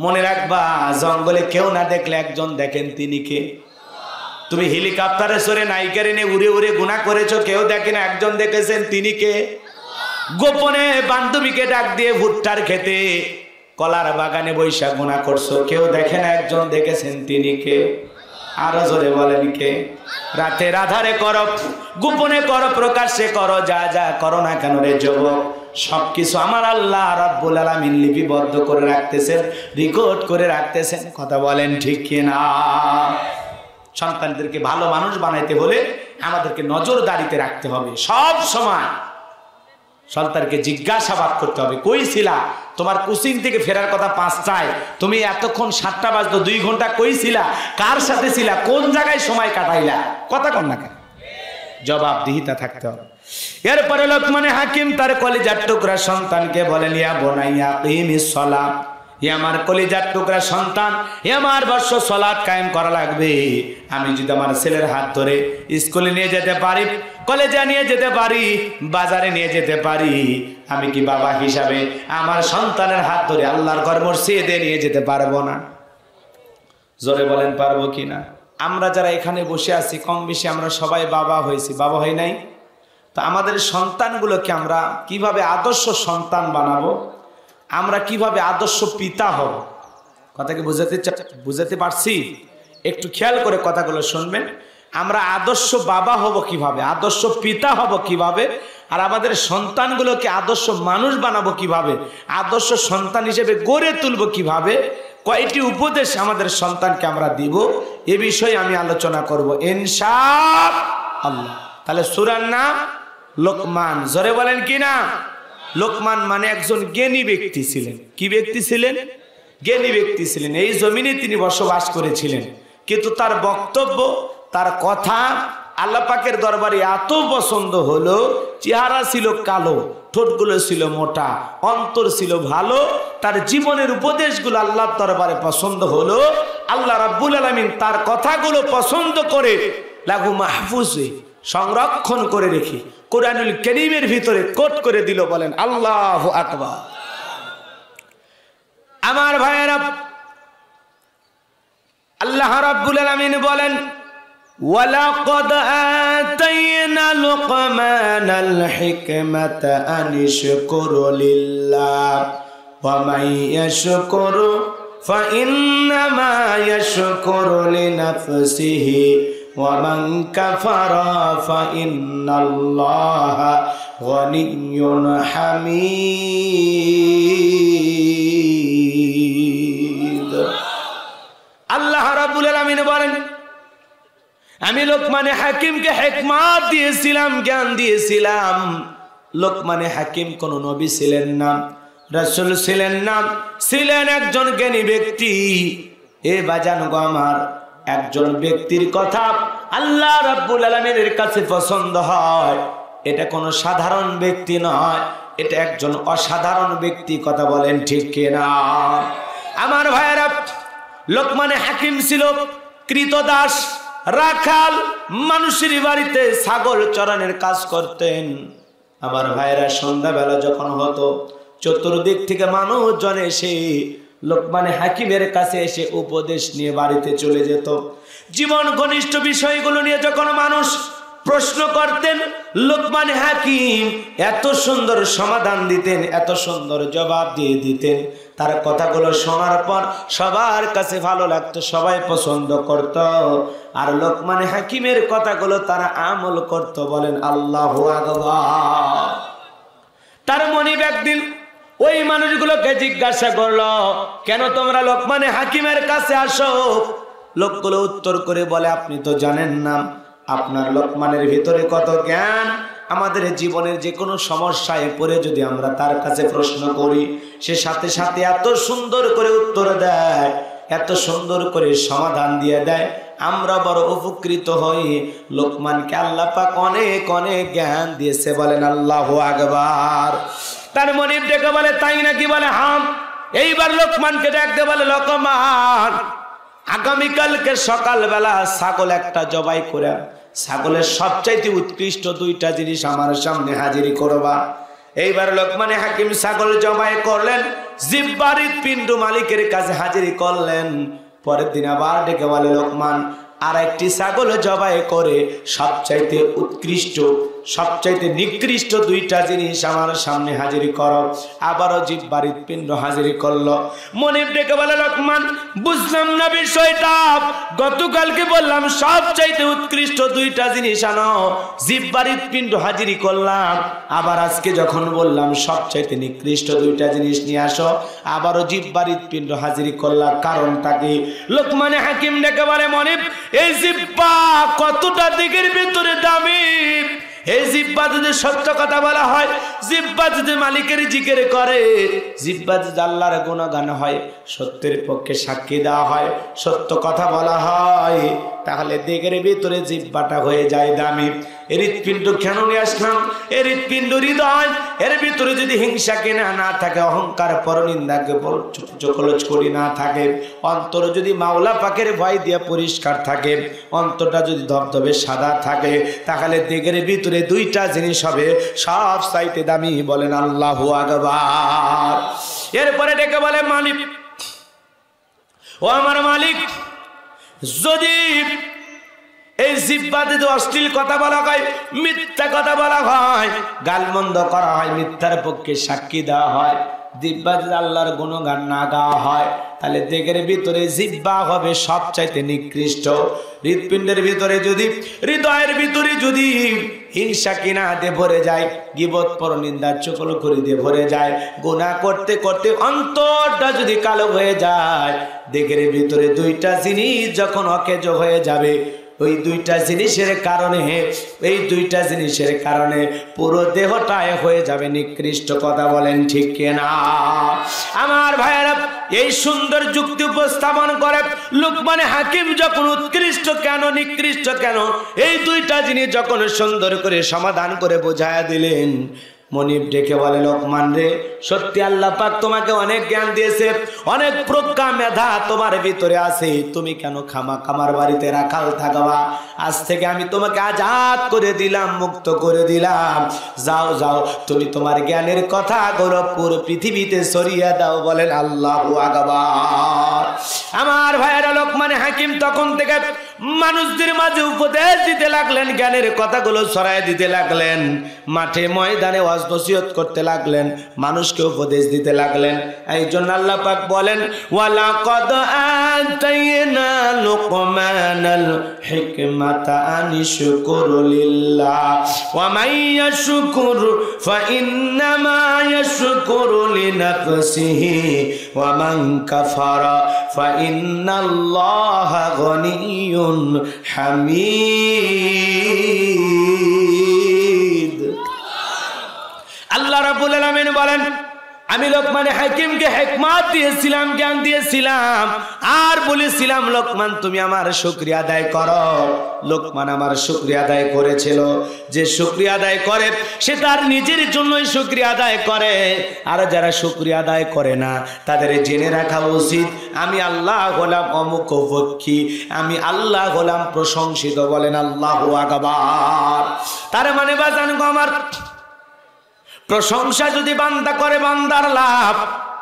মনে রাখবা, জঙ্গলে কেউ না দেখলে একজন দেখেন, তিনি কে? তুমি হেলিকপ্টারে চড়ে নায়িকার এনে উড়ে উড়ে গুনাহ করেছো, কেউ দেখেন, একজন দেখেছেন, তিনি কে? গোপনে বান্ধবীকে ডাক দিয়ে ভুট্টার খেতে, কলার বাগানে বৈশা গুনাহ করছো, কেউ দেখেন, একজন দেখেছেন, তিনি কে? আরো জোরে বলেন কে? রাতের আধারে করো, গোপনে করো, প্রকাশ্যে করো, যা যা করো না কেন রে যুবক, সবকিছু আমার আল্লাহ রাব্বুল আলামিন লিপিবদ্ধ করে রাখতেছেন, রেকর্ড করে রাখতেছেন। কথা বলেন ঠিক কিনা? সন্তানদেরকে ভালো মানুষ বানাইতে হলে আমাদেরকে নজরদারিতে রাখতে হবে। সব সময় সন্তানকে জিজ্ঞাসাবাদ করতে হবে, কই ছিলা? তোমার কোচিং থেকে ফেরার কথা 5টায়, তুমি এতক্ষণ 7টা বাজতো, 2 ঘন্টা কই ছিলা? কার সাথে ছিলা? কোন জায়গায় সময় কাটাইলা? কথা কন না কেন? জবাবদিহিতা থাকতে হবে। এরপরে লোকমানে হাকিম তার কলিজার টুকরা সন্তানকে বলেন, ইয়া বুনাইয়া কিমিস সালাত, এ আমার কলিজার টুকরা সন্তান, এ আমার বর্ষ সালাত কায়েম করা লাগবে। আমি যদি আমার ছেলের হাত ধরে স্কুলে নিয়ে যেতে পারি, কলেজে নিয়ে যেতে পারি, বাজারে নিয়ে যেতে পারি, আমি কি বাবা হিসাবে আমার সন্তানের হাত ধরে আল্লাহর ঘর মসজিদে নিয়ে যেতে পারবো না? জোরে বলেন পারবো কিনা? আমরা যারা এখানে বসে আছি কম বেশি আমরা সবাই বাবা হয়েছি, বাবা হয় নাই? তো আমাদের সন্তানগুলোকে আমরা কিভাবে আদর্শ সন্তান বানাবো, আমরা কিভাবে আদর্শ পিতা হব, কথা কি বুঝাতে পারছি? একটু খেয়াল করে কথাগুলো শুনবেন। আমরা আদর্শ বাবা হব কিভাবে, আদর্শ পিতা হব কিভাবে, আর আমাদের সন্তানগুলোকে আদর্শ মানুষ বানাবো কিভাবে, আদর্শ সন্তান হিসেবে গড়ে তুলবো কিভাবে, কয়টি উপদেশ আমাদের সন্তানকে আমরা দিব, এ বিষয়ে আমি আলোচনা করব ইনশাআল্লাহ। তাহলে সূরার নাম লোকমান। জোরে বলেন কি না? লোকমান মানে একজন জ্ঞানী ব্যক্তি ছিলেন। কি ব্যক্তি ছিলেন? জ্ঞানী ব্যক্তি ছিলেন। এই জমিনে তিনি বসবাস করেছিলেন, কিন্তু তার বক্তব্য, তার কথা আল্লাহ পাকের দরবারে এত পছন্দ হলো, চেহারা ছিল কালো, ঠোঁটগুলো ছিল মোটা, অন্তর ছিল ভালো, তার জীবনের উপদেশগুলো আল্লাহর দরবারে পছন্দ হলো। আল্লাহ রাব্বুল আলামিন তার কথাগুলো পছন্দ করে লাহু মাহফুজে সংরক্ষণ করে রেখে কোরআনুল কারীমের ভিতরে কোট করে দিল। বলেন আল্লাহু আকবার। আমার ভাইয়েরা, আল্লাহ রাব্বুল আলামিন বলেন ওয়ালাকাদ আতাইনা লুকমানাল হিকমাতা আনিশকুর লিল্লাহ ওয়া মান ইয়াশকুরু ফাইন্নামা ইয়াশকুরু লিনাফসিহি ওয়া মান কাফারা ফাইন্নাল্লাহা গনিয়্যুন হামিদ। আল্লাহ রাব্বুল আলামিন বলেন, আমি লোকমানে হাকিমকে হিকমত দিয়েছিলাম, জ্ঞান দিয়েছিলাম। লোকমানে হাকিম কোন নবী ছিলেন না, রাসূল ছিলেন না, ছিলেন একজন জ্ঞানী ব্যক্তি। এ বাজান গো আমার, একজন ব্যক্তির কথা আল্লাহ রাব্বুল আলামিনের কাছে পছন্দ হয়, এটা কোনো সাধারণ ব্যক্তি নয়, এটা একজন অসাধারণ ব্যক্তি। কথা বলেন ঠিক কিনা? আমার ভাইয়েরা, লোকমানে হাকিম ছিল কৃতদাস, রাখাল, মানুষের বাড়িতে ছাগল চরানোর কাজ করতেন। আমার ভাইয়েরা, সন্ধ্যাবেলা যখন হতো, চতুর্দিক থেকে মানুষজন এসে লোকমানে হাকিমের কাছে এসে উপদেশ নিয়ে বাড়িতে চলে যেত। জীবন ঘনিষ্ঠ বিষয়গুলো নিয়ে যখন মানুষ প্রশ্ন করতেন, লোকমানে হাকিম এত সুন্দর সমাধান দিতেন, এত সুন্দর জবাব দিয়ে দিতেন। তার কথাগুলো শোনার পর সবার কাছে ভালো লাগতো, সবাই পছন্দ করত। আর লোকমানে হাকিমের কথাগুলো তারা আমল করত। বলেন আল্লাহু আকবার। তার মনিব একদিন ওই মানুষগুলোকে জিজ্ঞাসা করলো, কেন তোমরা লোকমানে হাকিমের কাছে আসো? লোকগুলো উত্তর করে বলে, আপনি তো জানেন না আপনার লোকমানের ভিতরে কত জ্ঞান। আমাদের জীবনের যে কোনো সমস্যায় পড়ে যদি আমরা তার কাছে প্রশ্ন করি, সে সাথে সাথে এত সুন্দর করে উত্তর দেয়, এত সুন্দর করে সমাধান দিয়ে দেয়, আমরা বড় উপকৃত হই। লোকমানকে আল্লাহ পাক অনেক অনেক জ্ঞান দিয়েছে। বলেন আল্লাহু আকবার। তার মনিব ডেকে বলে, তাই নাকি? বলে হাম। এইবার লোকমানকে ডাকতে বলে, লোকমান, আগামীকালকে সকালবেলা ছাগল একটা জবাই করে ছাগলের সবচাইতে উৎকৃষ্ট দুইটা জিনিস আমার সামনে হাজির করবা। এইবার লোকমানে হাকিম ছাগল জবাই করলেন, জিহ্বার হৃৎপিণ্ড মালিকের কাছে হাজির করলেন। পরের দিন আবার ডেকে বলে, লোকমান, আর একটি ছাগল জবাই করে সবচাইতে উৎকৃষ্ট, সবচাইতে নিকৃষ্ট দুইটা জিনিস আমার সামনে হাজির করো। আবারও জিহ্বার হৃৎপিণ্ড হাজির করলো। মনিব ডেকে বলে, লোকমান, বুঝলাম না বিষয়টা। গতকালকে বললাম সবচাইতে উৎকৃষ্ট দুইটা জিনিস আনো, জিহ্বার হৃৎপিণ্ড হাজির করলাম। আবার আজকে যখন বললাম সবচাইতে নিকৃষ্ট দুইটা জিনিস নিয়ে আসো, আবারও জিহ্বার হৃৎপিণ্ড হাজির করলাম। কারণটা কি? লোকমানে হাকিম ডেকে বলে, মনিব, এই জিহ্বা কতটা দিকের ভিতরে দামি। এই জিহ্বা যদি সত্য কথা বলা হয়, জিহ্বা যদি মালিকের জিকির করে, জিহ্বা যদি আল্লাহর গুণগান হয়, সত্যের পক্ষে সাক্ষী দেওয়া হয়, সত্য কথা বলা হয়, তাহলে দিকের ভিতরে জিহ্বাটা হয়ে যায় দামি। হৃৎপিণ্ড কেন নিয়ে আসলাম? এই হৃৎপিণ্ড হৃদয়, এর ভিতরে যদি হিংসা কেনা না থাকে, অহংকার পরনিন্দাকে চকলচ করি না থাকে, অন্তর যদি মাওলা পাকের ভয় দিয়ে পরিষ্কার থাকে, অন্তরটা যদি ধবধবে সাদা থাকে, তাহলে দিগের ভিতরে দুইটা জিনিস হবে সব চাইতে দামি। বলেন আল্লাহু আকবার। এরপরে ডেকে বলে মালিক, ও আমার মালিক, যদি এই জিহ্বাতে অশ্লীল কথা বলা হয়, মিথ্যা কথা বলা হয়, গালমন্দ করা হয়, মিথ্যার পক্ষে সাক্ষী দেওয়া হয়, জিহ্বা যদি আল্লাহর গুণগান না গাওয়া হয়, তাহলে দেহের ভিতরে জিহ্বা হবে সবচাইতে নিকৃষ্ট। হৃৎপিণ্ডের ভিতরে যদি, হৃদয়ের ভিতরে যদি হিংসা কিনা দিয়ে ভরে যায়, গীবত পরনিন্দা চকলখড়ি দিয়ে ভরে যায়, গুনাহ করতে করতে অন্তরটা যদি কালো হয়ে যায়, দেহের ভিতরে দুইটা জিনিস যখন অকেজ হয়ে যাবে, ওই দুইটা জিনিসের কারণে, এই দুইটা জিনিসের কারণে পুরো দেহটাই হয়ে যাবে নিকৃষ্ট। কথা বলেন ঠিক কিনা? আমার ভাইয়েরা, এই সুন্দর যুক্তি উপস্থাপন করে লুকমান হাকিম যখন উৎকৃষ্ট কেন নিকৃষ্ট কেন এই দুইটা জিনিস যখন সুন্দর করে সমাধান করে বোঝায়া দিলেন, মনিব ডেকে বলে, লোকমান রে, সত্যি আল্লাহ পাক তোমাকে অনেক জ্ঞান দিয়েছে, অনেক প্রজ্ঞা মেধা তোমার ভিতরে আছে, তুমি কেন খামার বাড়িতে রাখাল থাকবা? আজ থেকে আমি তোমাকে আজাদ করে দিলাম, মুক্ত করে দিলাম, যাও যাও, তুমি তোমার জ্ঞানের কথা পুরো পৃথিবীতে ছড়িয়ে দাও। বলেন আল্লাহু আকবার। আমার ভাইয়েরা, লোকমান হাকিম তখন থেকে মানুষদের মাঝে উপদেশ দিতে লাগলেন, জ্ঞানের কথাগুলো ছড়ায় দিতে লাগলেন, মাঠে ময়দানে ওয়াজ নসিহত করতে লাগলেন, মানুষকে উপদেশ দিতে লাগলেন। এই জন্য আল্লাহ পাক বলেন, ওয়ালাকাদ আতাইনা লুকমানাল হিকমাতা আনিশকুরু লিল্লাহ ওয়া মান ইয়াশকুর ফাইন্নামা ইয়াশকুরু লিনাফসিহি ওয়া মান কাফারা ফাইন্নাল্লাহা গনিয়্যুন হামিদ। আল্লাহ রাব্বুল আলামিন বলেন, আমি লোকমান হাকিমকে হিকমত দিয়েছিলাম, জ্ঞান দিয়েছিলাম, আর বলেছিলাম, লোকমান তুমি আমার শুকরিয়া আদায় করো। লোকমান আমার শুকরিয়া আদায় করেছিল। যে শুকরিয়া আদায় করে সে তার নিজের জন্যই শুকরিয়া আদায় করে, আর যারা শুকরিয়া আদায় করে না তাদের জেনে রাখা উচিত, আমি আল্লাহ হলাম অমুক পক্ষী, আমি আল্লাহ হলাম প্রশংসিত। বলেন আল্লাহু আকবার। তার মানে বাজান গো আমার, প্রশংসা যদি বান্দা করে বান্দার লাভ,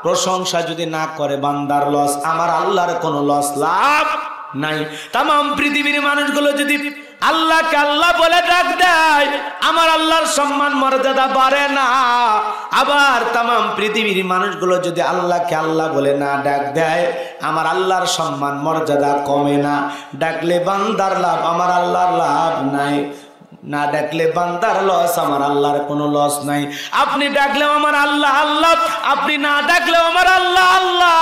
প্রশংসা যদি না করে বান্দার লস। আমার আল্লাহর কোনো লস লাভ নাই। তামাম পৃথিবীর মানুষগুলো যদি আল্লাহকে আল্লাহ বলে ডাক দেয়, আমার আল্লাহর সম্মান মর্যাদা বাড়ে না। আবার তামাম পৃথিবীর মানুষগুলো যদি আল্লাহকে আল্লাহ বলে না ডাক দেয়, আমার আল্লাহর সম্মান মর্যাদা কমে না। ডাকলে বান্দার লাভ, আমার আল্লাহর লাভ নাই। না ডাকলে বান্দার লস, আমার আল্লাহর কোনো লস নাই। আপনি ডাকলেও আমার আল্লাহ আল্লাহ, আপনি না ডাকলেও আমার আল্লাহ আল্লাহ।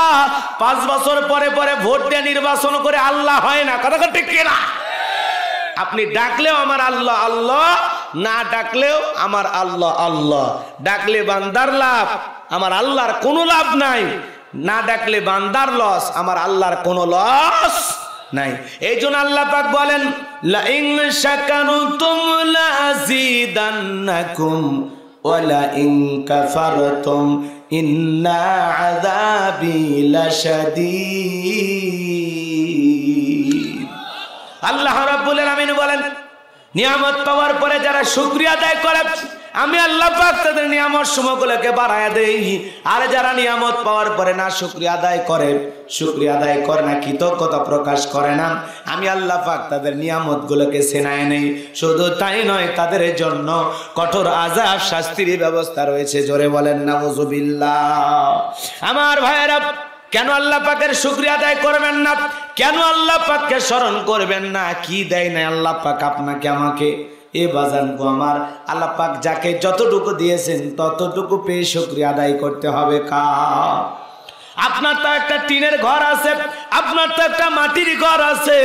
5 বছর পরে পরে ভোট দিয়ে নির্বাচন করে আল্লাহ হয় না, কথা ঠিক কিনা? আপনি ডাকলেও আমার আল্লাহ আল্লাহ, না ডাকলেও আমার আল্লাহ আল্লাহ। ডাকলে বান্দার লাভ, আমার আল্লাহর কোনো লাভ নাই। না ডাকলে বান্দার লস, আমার আল্লাহর কোনো লস নাই। এই জন্য আল্লাহ পাক বলেন, লা ইন শাকারতুম লাযিদান্নাকুম ওয়া লা ইন কাফারতুম ইন্না আযাবি লাশাদীদ। আল্লাহ রাব্বুল আলামিন বলেন, নিয়ামত পাওয়ার পরে যারা শুকরিয়া আদায় করে, আমি আল্লাহ পাক তাদের নিয়ামত সমূহগুলোকে বাড়ায়া দেই। আর যারা নিয়ামত পাওয়ার পরে না শুকরিয়া আদায় করে, শুকরিয়া আদায় করে না, কৃতজ্ঞতা প্রকাশ করে না, আমি আল্লাহ পাক তাদের নিয়ামতগুলোকে ছেনায় নেই। শুধু তাই নয়, তাদের জন্য কঠোর আযাব, শাস্তির ব্যবস্থা রয়েছে। জোরে বলেন নাউযুবিল্লাহ। আমার ভাইয়েরা, কেন আল্লাহ পাকের শুকরিয়া আদায় করবেন না? কেন আল্লাহ পাককে স্মরণ করবেন না? কি দেয় না আল্লাহ পাক আপনাকে আমাকে? এ বাজান গো আমার, আল্লাহ পাক যাকে যতটুকু দিয়েছেন ততটুকু পেয়ে শুকরিয়া আদায় করতে হবে। আপনার তো একটা টিনের ঘর আছে, আপনার তো একটা মাটির ঘর আছে।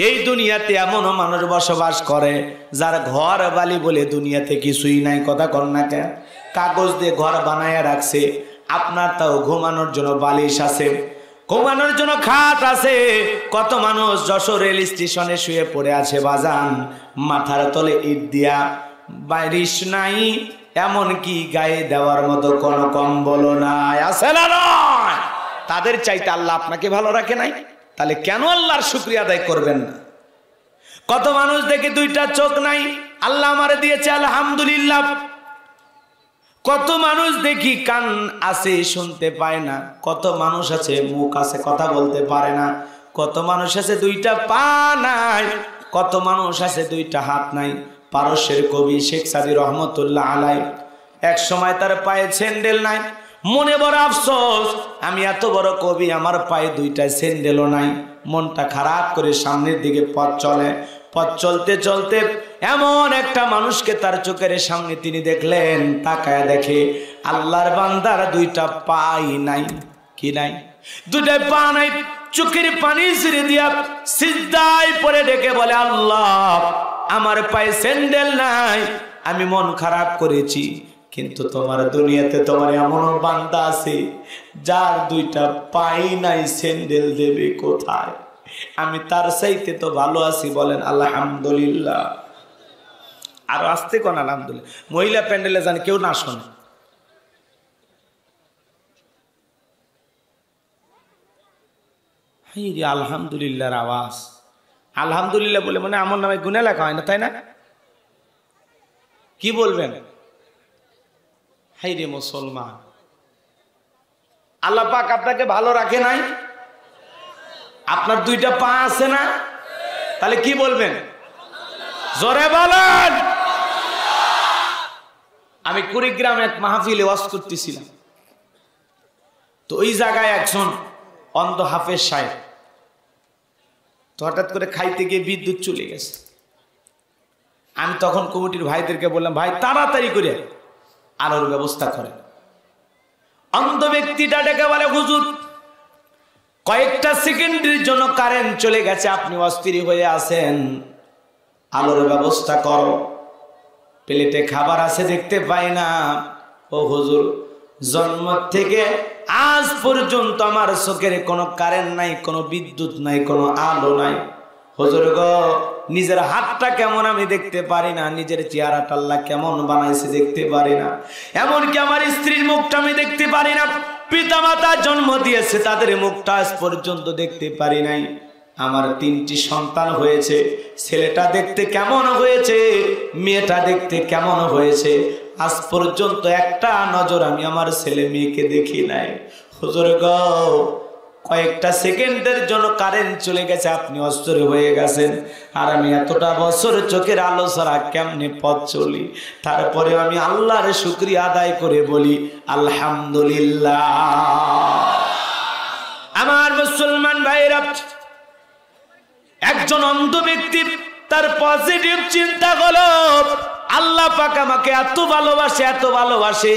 এই দুনিয়াতে এমনও মানুষ বসবাস করে যার ঘর বালি বলে দুনিয়াতে কিছুই নাই। কথা কর না কেন? কাগজ দিয়ে ঘর বানায়া রাখছে। আপনার তাও ঘুমানোর জন্য বালিশ আছে, ঘুমানোর জন্য খাট আছে। কত মানুষ যশোর রেল স্টেশনে শুয়ে পড়ে আছে বাজান, মাথার তলে ইট দিয়া, বারিশ নাই, এমনকি গায়ে দেওয়ার মতো কোন কম্বল নাই, আছে না নয়? তাদের চাইতে আল্লাহ আপনাকে ভালো রাখে নাই, তাহলে কেন আল্লাহর শুকরিয়া আদায় করবেন না? কত মানুষ দেখে দুইটা চোখ নাই, আল্লাহ আমারে দিয়েছে আলহামদুলিল্লাহ। কত মানুষ দেখি কান আছে শুনতে পায় না, কত মানুষ আছে মুখ আছে কথা বলতে পারে না, কত মানুষ আছে দুইটা পা নাই, কত মানুষ আছে দুইটা হাত নাই। পারস্যের কবি শেখ সাদি রহমতুল্লাহ আলাই, এক সময় তার পায়ে স্যান্ডেল নাই, মনে বড় আফসোস, আমি এত বড় কবি আমার পায়ে দুইটা স্যান্ডেলও নাই। মনটা খারাপ করে সামনের দিকে পথ চলে, পথ চলতে চলতে এমন একটা মানুষকে তার চোখের সামনে তিনি দেখলেন। তাকায় দেখে আল্লাহর বান্দার দুইটা পাই নাই। কি নাই? দুইটা পা নাই। চোখের পানি ছেড়ে দিয়া সিজদায় পড়ে ডেকে বলে, আল্লাহ আমার পায়ে স্যান্ডেল নাই, আমি মন খারাপ করেছি, কিন্তু তোমার দুনিয়াতে তোমার এমন বান্দা আছে যার দুইটা পাই নাই, স্যান্ডেল দেবে কোথায়? আমি তার চাইতে তো ভালো আছি, বলেন আলহামদুলিল্লাহ। আরো আসতে কোন আলহামদুলিল্লাহ। মহিলা প্যান্ডেলে যান, কেউ না শোনে। আলহামদুলিল্লাহর আওয়াজ, আলহামদুলিল্লাহ বলে মানে আমার নামে গুনাহ লেখা হয় না, তাই না? কি বলবেন? হাই রে মুসলমান, আল্লাহ পাক আপনাকে ভালো রাখে নাই? আপনার দুইটা পা আছে না? তাহলে কি বলবেন? জোরে বলেন। আমি কুড়িগ্রামে এক মাহফিলে ওয়াজ করতেছিলাম, তো ওই জায়গায় একজন অন্ধ হাফেজ সাহেব, তো হঠাৎ করে খাইতে গিয়ে বিদ্যুৎ চলে গেছে। আমি তখন কমিটির ভাইদেরকে বললাম, ভাই তাড়াতাড়ি করে আলোর ব্যবস্থা করে। অন্ধ ব্যক্তিটা ডেকে বলে, হুজুর কয়েকটা সেকেন্ডের জন্য কারেন্ট চলে গেছে, আপনি অস্থির হয়ে আছেন, আলোর ব্যবস্থা করো। প্লেটে খাবার আছে দেখতে পাই না। ও হুজুর, জন্ম থেকে আজ পর্যন্ত আমার চোখের কোনো কারেন্ট নাই, কোনো বিদ্যুৎ নাই, কোনো আলো নাই। হুজুর গো, নিজের হাতটা কেমন আমি দেখতে পারি না, নিজের চেহারাটা আল্লাহ কেমন বানাইছে দেখতে পারি না, এমনকি আমার স্ত্রীর মুখটা আমি দেখতে পারি না, পিতা মাতা জন্ম দিয়েছে তাদের মুখটা আজ পর্যন্ত দেখতে পারি নাই। আমার 3টি সন্তান হয়েছে, ছেলেটা দেখতে কেমন হয়েছে, মেয়েটা দেখতে কেমন হয়েছে, আজ পর্যন্ত একটা নজর আমি আমার ছেলে মেয়েকে দেখি নাই। হুজুর গো, কয়েকটা সেকেন্ডের জন্য কারেন্ট চলে গেছে, আপনি অস্থির হয়ে গেছেন, আর আমি এতটা বছর চোখের আলো ছাড়া কেমনে পথ চলি। তারপরে আমি আল্লাহর শুকরিয়া আদায় করে বলি আলহামদুলিল্লাহ। আমার মুসলমান ভাইরা, একজন অন্ধ ব্যক্তি তার পজিটিভ চিন্তা হলো, আল্লাহ পাক আমাকে এত ভালোবাসে, এত ভালোবাসে,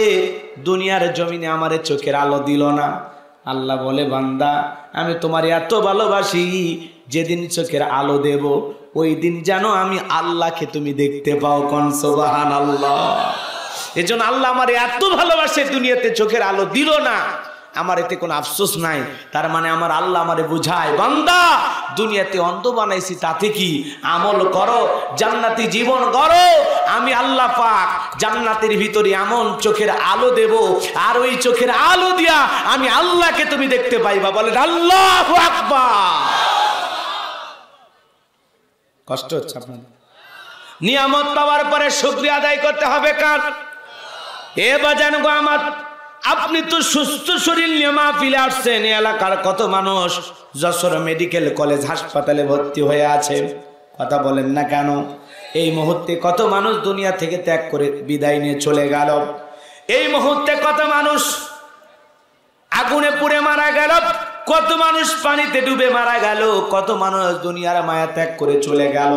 দুনিয়ার জমিনে আমারে চোখের আলো দিল না। আল্লাহ বলে, বান্দা আমি তোমার এত ভালোবাসি, যেদিন চোখের আলো দেব ওই দিন যেন আমি আল্লাহকে তুমি দেখতে পাও। কোন সুবহানাল্লাহ। এজন্য আল্লাহ আমার এত ভালোবাসে, দুনিয়াতে চোখের আলো দিল না, আমার এতে কোনো আফসোস নাই। তার মানে আমার আল্লাহ আমারে বুঝায়, বান্দা দুনিয়াতে অন্ধ বানাইছি তাতে কি, আমল করো, জান্নাতি জীবন করো, আমি আল্লাহ পাক জান্নাতের ভিতরে এমন চোখের আলো দেব, আর ওই চোখের আলো দিয়া আমি আল্লাহকে তুমি দেখতে পাইবা। বলেন আল্লাহু আকবার। কষ্ট হচ্ছে আপনাদের? নিয়ামত পাওয়ার পরে শুকরিয়া আদায় করতে হবে কার? এ বাজান গো আমার, আপনি তো সুস্থ শরীর নিয়ে মাহফিলে আসছেন, এলাকার কত মানুষ যশোর মেডিকেল কলেজ হাসপাতালে ভর্তি হয়ে আছে, কথা বলেন না কেন? এই মুহূর্তে কত মানুষ দুনিয়া থেকে ত্যাগ করে বিদায় নিয়ে চলে গেল। এই মুহূর্তে কত মানুষ আগুনে পুড়ে মারা গেল, কত মানুষ পানিতে ডুবে মারা গেল, কত মানুষ দুনিয়ার মায়া ত্যাগ করে চলে গেল,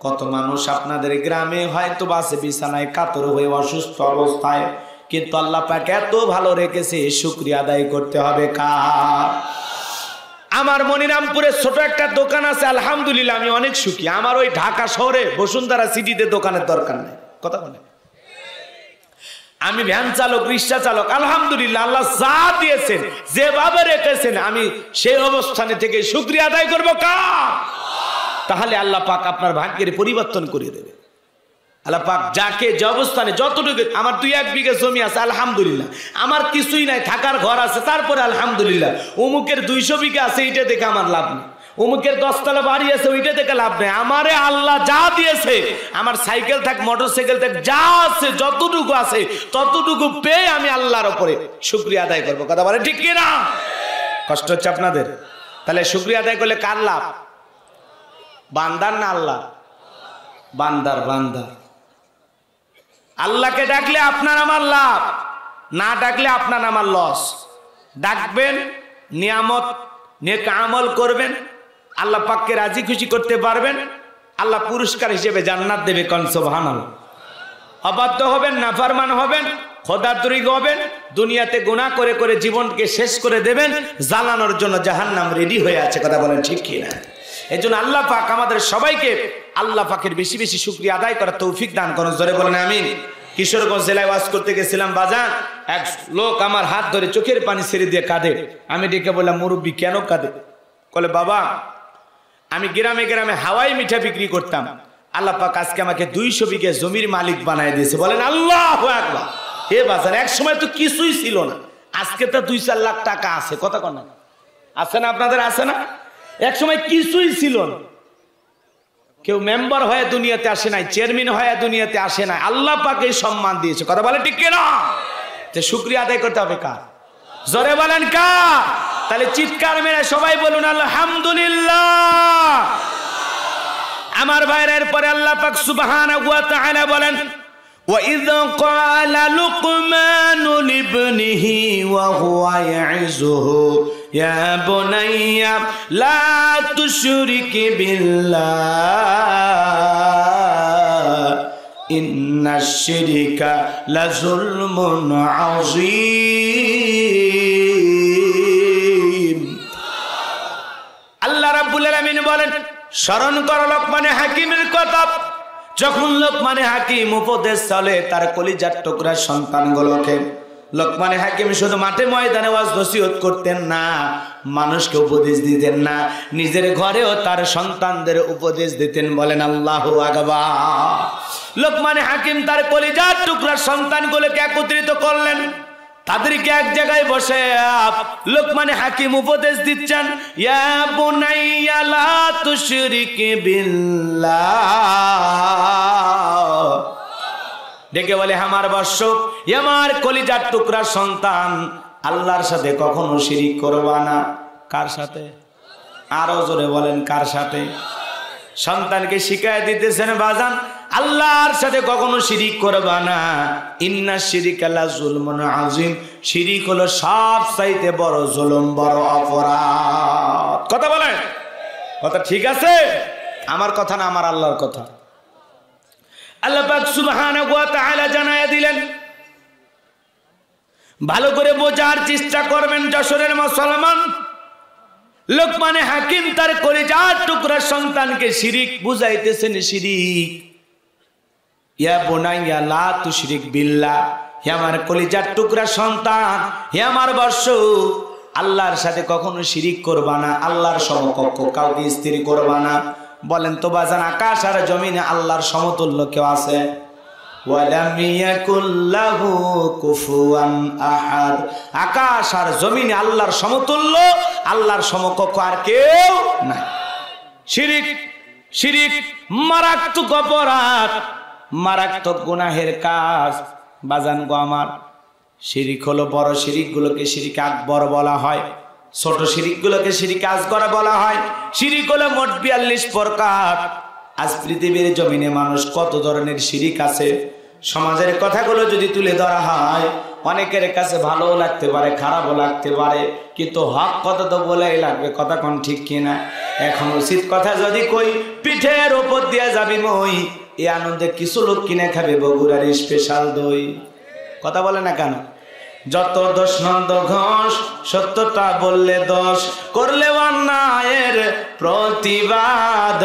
কত মানুষ আপনাদের গ্রামে হয়তো বাসে বিছানায় কাতর হয়ে অসুস্থ অবস্থায়, কিন্তু আল্লাহ পাক এত ভালো রেখেছে, শুকরিয়া আদায় করতে হবে কার? আমার মনিরামপুরে ছোট একটা দোকান আছে, আলহামদুলিল্লাহ আমি অনেক সুখী। আমার ওই ঢাকা শহরে বসুন্ধরা সিটিতে দোকানের দরকার নেই, কথা বলে। আমি ভ্যান চালক, রিক্সা চালক, আলহামদুলিল্লাহ আল্লাহ যা দিয়েছেন যেভাবে রেখেছেন আমি সেই অবস্থানে থেকে শুকরিয়া আদায় করবো কার? তাহলে আল্লাহ পাক আপনার ভাগ্যের পরিবর্তন করে দেবে। আল্লাহ পাক যাকে যে অবস্থানে যতটুকু, আমার 2-1 বিঘা জমি আছে আলহামদুলিল্লাহ, আমার কিছুই নাই, থাকার ঘর আছে তারপরে আলহামদুলিল্লাহ, অমুকের 200 বিঘা আছে এইটা দেখে আমার লাভ নেই, অমুকের 10 তলা বাড়ি আছে ওইটা দেখে লাভ নেই। আমারে আল্লাহ যা দিয়েছে, আমার সাইকেল থাক মোটর সাইকেল থাক যা আছে যতটুকু আছে ততটুকু পেয়ে আমি আল্লাহর উপরে শুকরিয়া আদায় করবো। কথা বলে ঠিক কিনা? কষ্ট হচ্ছে আপনাদের? তাহলে শুকরিয়া আদায় করলে কার লাভ? বান্দার না আল্লাহ? বান্দার। আল্লাহকে ডাকলে আপনার আমার লাভ, না ডাকলে আপনার আমার লস। ডাকবেন, নিয়ামত নেক আমল করবেন, আল্লাহ পাককে রাজি খুশি করতে পারবেন, আল্লাহ পুরস্কার হিসেবে জান্নাত দেবে। কোন সুবহানাল্লাহ। অবাধ্য হবেন, নাফরমান হবেন, খোদাতুরি হবেন, দুনিয়াতে গুনাহ করে করে জীবনকে শেষ করে দেবেন, জ্বালানোর জন্য জাহান্নাম রেডি হয়ে আছে। কথা বলেন ঠিক কি না? এজন্য আল্লাহ পাক আমাদের সবাইকে আল্লাহ পাকের বেশি বেশি শুকরিয়া আদায় করার তৌফিক দান করুন। জোরে বলেন আমিন। কিশোরগঞ্জ জেলায় ওয়াজ করতে গেছিলাম বাজান, এক লোক আমার হাত ধরে চোখের পানি ছেড়ে দিয়ে কাঁদে। আমি ডেকে বললাম, মুরব্বী কেন কাঁদে? বলে, বাবা আমি গ্রামে গ্রামে হাওয়াই মিঠা বিক্রি করতাম, আল্লাহ পাক আজকে আমাকে 200 বিঘা জমির মালিক বানায় দিয়েছে। বলেন আল্লাহু আকবার। হে বাজান, এক সময় তো কিছুই ছিল না, আজকে তো 2-4 লাখ টাকা আছে। কথা কন না? আছে না আপনাদের? আছে না? এক সময় কিছুই ছিল না, কেউ মেম্বার হয়ে দুনিয়াতে আসে নাই, চেয়ারম্যান হয়ে দুনিয়াতে আসে নাই, আল্লাহ পাক এই সম্মান দিয়েছে। কথা বলে ঠিক কিনা? যে শুকরিয়া আদায় করতে হবে কার? জোরে বলেন কার? তাহলে চিৎকার মেরে সবাই বলুন আলহামদুলিল্লাহ। আমার ভাইয়ের পরে আল্লাহ পাক সুবহানাহু ওয়া তাআলা বলেন, وَإِذْ قَالَ لُقْمَانُ لِابْنِهِ وَهُوَ يَعِظُهُ يَا بُنَيَّ لَا تُشْرِكْ بِاللَّهِ إِنَّ الشِّرْكَ لَظُلْمٌ عَظِيمٌ। আল্লাহ রাব্বুল আলামিন বলেন, স্মরণ করো লোকমানে হাকিমের কথা। যখন লোকমানে হাকিম উপদেশ চলে তার কলিজার টুকরা সন্তানগুলোকে, লোকমানে হাকিম শুধু মাঠে ময়দানে ওয়াজ নসিহত করতেন না, মানুষকে উপদেশ দিতেন না, নিজের ঘরেও তার সন্তানদের উপদেশ দিতেন। বলেন আল্লাহু আকবার। লোকমানে হাকিম তার কলিজার টুকরা সন্তানগুলোকে একত্রিত করলেন, তাদেরকে এক জায়গায় বসে লোকমানে হাকিম উপদেশ দিচ্ছেন, ইয়া বুনাইয়া লা তুশরিক বিল্লাহ। ডেকে বলে, আমার বৎস, আমার কলিজার টুকরা সন্তান, আল্লাহর সাথে কখনো শিরিক করবা না। কার সাথে? আরো জোরে বলেন, কার সাথে? সন্তানকে শিখায় দিতেছেন বাজান, আল্লাহর সাথে কখনো শিরিক করবা না। ইন্না শিরিকা লাযুলমুন আযীম। শিরিক হলো সবচাইতে বড় জুলুম, বড় অপরাধ। কথা বলেন, কথা ঠিক আছে? আমার কথা না, আমার আল্লাহর কথা। আল্লাহ পাক সুবহানাহু ওয়া তাআলা জানায়া দিলেন, ভালো করে বোঝার চেষ্টা করবেন যশোরের মুসলমান। লোকমানে হাকিম তার কলিজার টুকরা সন্তানকে শিরিক বুঝাইতেছেন। শিরিক, ইয়া বুনাইয়া লা তুশরিক বিল্লাহ। হে আমার কলিজার টুকরা সন্তান, হে আমার বৎস, আল্লাহর সাথে কখনো শিরিক করবা না, আল্লাহর সমকক্ষ কাউকে স্থির করবা না। বলেন তো বাজান, আকাশ আর জমিনে আল্লাহর সমতুল্য কেউ আছে? ওয়ালাম ইয়াকুল লাহু কুফুয়ান আহাদ। আকাশ আর জমিনে আল্লাহর সমতুল্য, আল্লাহর সমকক্ষ আর কেউ নাই। শিরিক, শিরিক মারাত্মক অপরাধ, মারাত্মক গুনাহের কাজ। বাজান গো আমার, শিরিক হলো বড় শিরিক গুলোকে শিরিক আকবর বলা হয়, ছোট শিরিক গুলোকে শিরিক আসগর বলা হয়। শিরিক হলো মোট 42 প্রকার। আজ পৃথিবীর জমিনে মানুষ কত ধরনের শিরিক আছে, সমাজের কথাগুলো যদি তুলে ধরা হয়, অনেকের কাছে ভালোও লাগতে পারে, খারাপও লাগতে পারে, কিন্তু হক কথা তো বলেই লাগবে। কথা কোন ঠিক কিনা? এখন উচিত কথা যদি কই, পিঠের ওপর দিয়ে যাবি মই, এই আনন্দে কিছু লোক কিনে খাবে বগুড়ার স্পেশাল দই। কথা বলে না কেন? যত দোষ নন্দ ঘোষ, সত্যটা বললে দোষ, করলে অন্যায়ের প্রতিবাদ,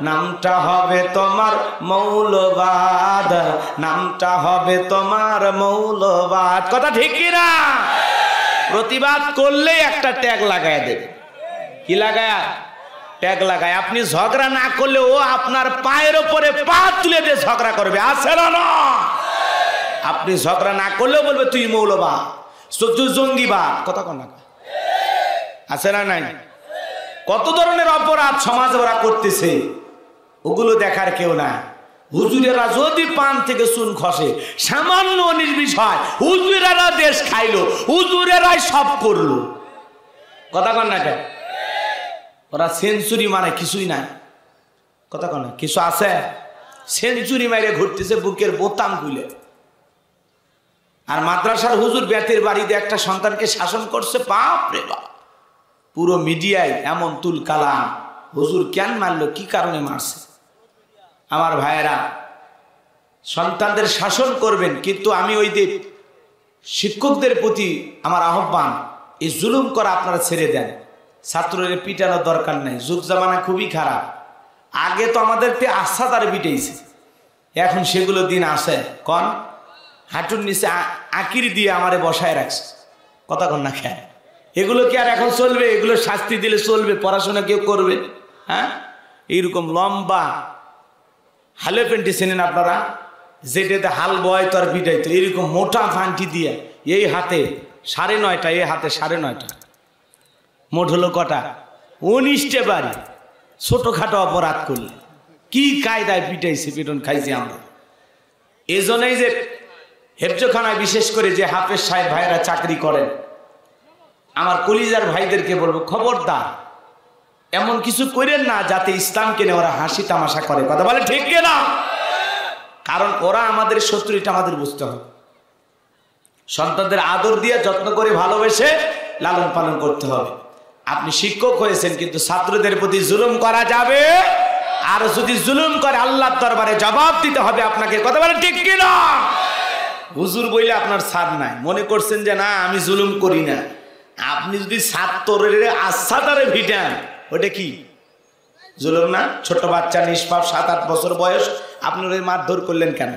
নামটা হবে তোমার মৌলবাদ, নামটা হবে তোমার মৌলবাদ। কথা ঠিক কি না? প্রতিবাদ করলে একটা ট্যাগ লাগায় দেবে। কি লাগায়? ট্যাগ লাগায়। আপনি ঝগড়া না করলে ও আপনার পায়ের ওপরে পা তুলে দিয়ে ঝগড়া করবে, আছে না? আপনি ঝগড়া না করলেও বলবে তুই মৌলবাদ, তুই জঙ্গিবাদ। কথা কন না, আছে না নাই? কত ধরনের অপরাধ সমাজে ওরা করতেছে, ওগুলো দেখার কেউ নাই। হুজুরেরা যদি পান থেকে চুন খসে, সামান্য নির্বিষয় হুজুরেরা দেশ খাইলো, হুজুরেরাই সব করলো। কথা কন না কেন? ওরা সেঞ্চুরি মানে কিছুই নাই। কথা কন না, কিছু আছে? সেঞ্চুরি মাইরে ঘুরতেছে বুকের বোতাম খুলে। আর মাদ্রাসার হুজুর বেতের বাড়িতে একটা সন্তানকে শাসন করছে, বাপ রে বাপ, পুরো মিডিয়ায় এমন তুল কালাম, হুজুর কেন মারলো, কি কারণে মারছে। আমার ভাইয়েরা, সন্তানদের শাসন করবেন, কিন্তু আমি ওই যে শিক্ষকদের প্রতি আমার আহ্বান, এই জুলুম করা আপনারা ছেড়ে দেন। ছাত্রদের পিটানোর দরকার নেই, যুগ জামানা খুবই খারাপ। আগে তো আমাদেরকে আস্থাদার পিটাইছে, এখন সেগুলো দিন আসে। কন হাঁটুর নিচে আকির দিয়ে আমারে বসায় রাখছে। কথা কন না খেয়ে, এগুলো কি আর এখন চলবে? এগুলো শাস্তি দিলে চলবে? পড়াশোনা কেউ করবে? হ্যাঁ, এইরকম লম্বা হালে পেন্টি চেনেন আপনারা, যেটাতে হাল বয় তো আর পিটাইতো, এইরকম মোটা ফান্টি দিয়ে এই হাতে 9.5টা, এই হাতে 9.5টা, মোট হলো কটা? 19টে বাড়ি। ছোটখাটো অপরাধ করলে কি কায়দায় পিটাইছে, পিটন খাইছি আমরা। এই জন্যই যে হেফজখানায় বিশেষ করে যে হাফেজ সাহেব ভাইরা চাকরি করেন, আমার কলিজার ভাইদেরকে বলবো, খবরদার এমন কিছু করেন না যাতে ইসলামকে নিয়ে ওরা হাসি তামাশা করে। কথা বলে ঠিক না? কারণ ওরা আমাদের শত্রু, এটা আমাদের বুঝতে হবে। সন্তানদের আদর দিয়ে যত্ন করে ভালোবেসে লালন পালন করতে হবে। আপনি শিক্ষক হয়েছেন, কিন্তু ছাত্রদের প্রতি জুলুম করা যাবে, আর যদি জুলুম করে আল্লাহর দরবারে জবাব দিতে হবে আপনাকে। কথা বলে ঠিক কিনা? হুজুর বইলে আপনার ছাড় নাই, মনে করছেন যে না আমি জুলুম করি না। আপনি যদি ছাত্রের আচ্ছাদারে ভিটান, ওটা কি জুলুম না? ছোট বাচ্চা নিষ্পাপ 7-8 বছর বয়স, আপনি ওই মারধর করলেন কেন?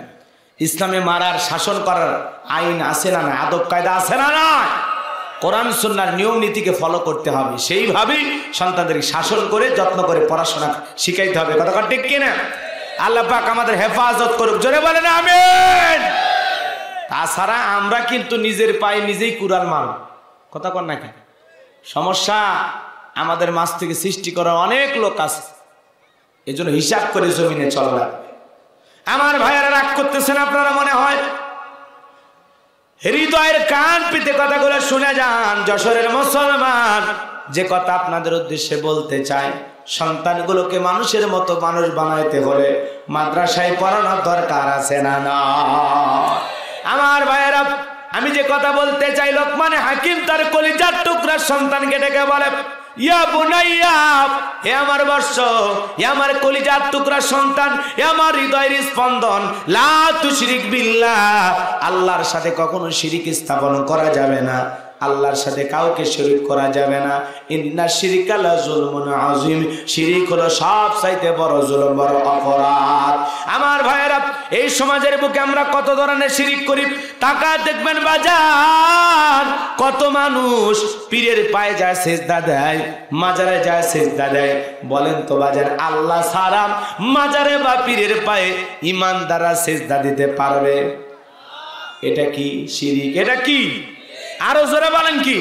ইসলামে মারার শাসন করার আইন আছে না না? আদব কায়দা আছে না না? কোরআন সুন্নাহর নিয়ম নীতিকে ফলো করতে হবে, সেইভাবেই সন্তানদেরকে শাসন করে যত্ন করে পড়াশোনা শিখাইতে হবে। কথা ঠিক কিনা? আল্লাহ পাক আমাদের হেফাজত করুক, জোরে বলেন আমিন। তাছাড়া আমরা কিন্তু নিজের পায়ে নিজেই কুড়াল মারব। কথা কন না কেন? সমস্যা আমাদের মাঝ থেকে সৃষ্টি করার অনেক লোক আছে, এই জন্য হিসাব করে জমিনে চলা লাগবে। আমার ভাইয়েরা রাগ করতেছেন আপনারা মনে হয়, হৃদয়ের কান পেতে কথাগুলো শুনে যান। যশোরের মুসলমান, যে কথা আপনাদের উদ্দেশ্যে বলতে চাই, সন্তানগুলোকে মানুষের মতো মানুষ বানাইতে হলে মাদ্রাসায় পড়ানোর দরকার আছে না না? আমার ভাইয়েরা, আমি যে কথা বলতে চাই, লোকমানে হাকিম তার কলিজার টুকরা সন্তানকে ডেকে বলে, ইয়া বুনাইয়া, হে আমার বর্ষ, হে আমার কলিজার টুকরা সন্তান, হে আমার হৃদয়ের স্পন্দন, লা তুশরিক বিল্লাহ, আল্লাহর সাথে কখনো শিরিক স্থাপন করা যাবে না, আল্লাহর সাথে কাউকে শরীক করা যাবে না। ইন্না শিরকা লা যুলমুন আযীম, শিরিক হলো সবচাইতে বড় জুলুম, বড় অপরাধ। আমার ভাইয়েরা, এই সমাজের বুকে আমরা কত ধরনের শিরিক করি, টাকা দেখবেন বাজার, কত মানুষ পীরের পায়ে যায় সেজদা দেয়, মাজারে যায় সেজদা দেয়। বলেন তো বাজার, আল্লাহ ছাড়া মাজারে বা পীরের পায়ে ইমানদাররা সেজদা দিতে পারবে? এটা কি শিরিক? এটা কি? আরো জোরে বলেন কি?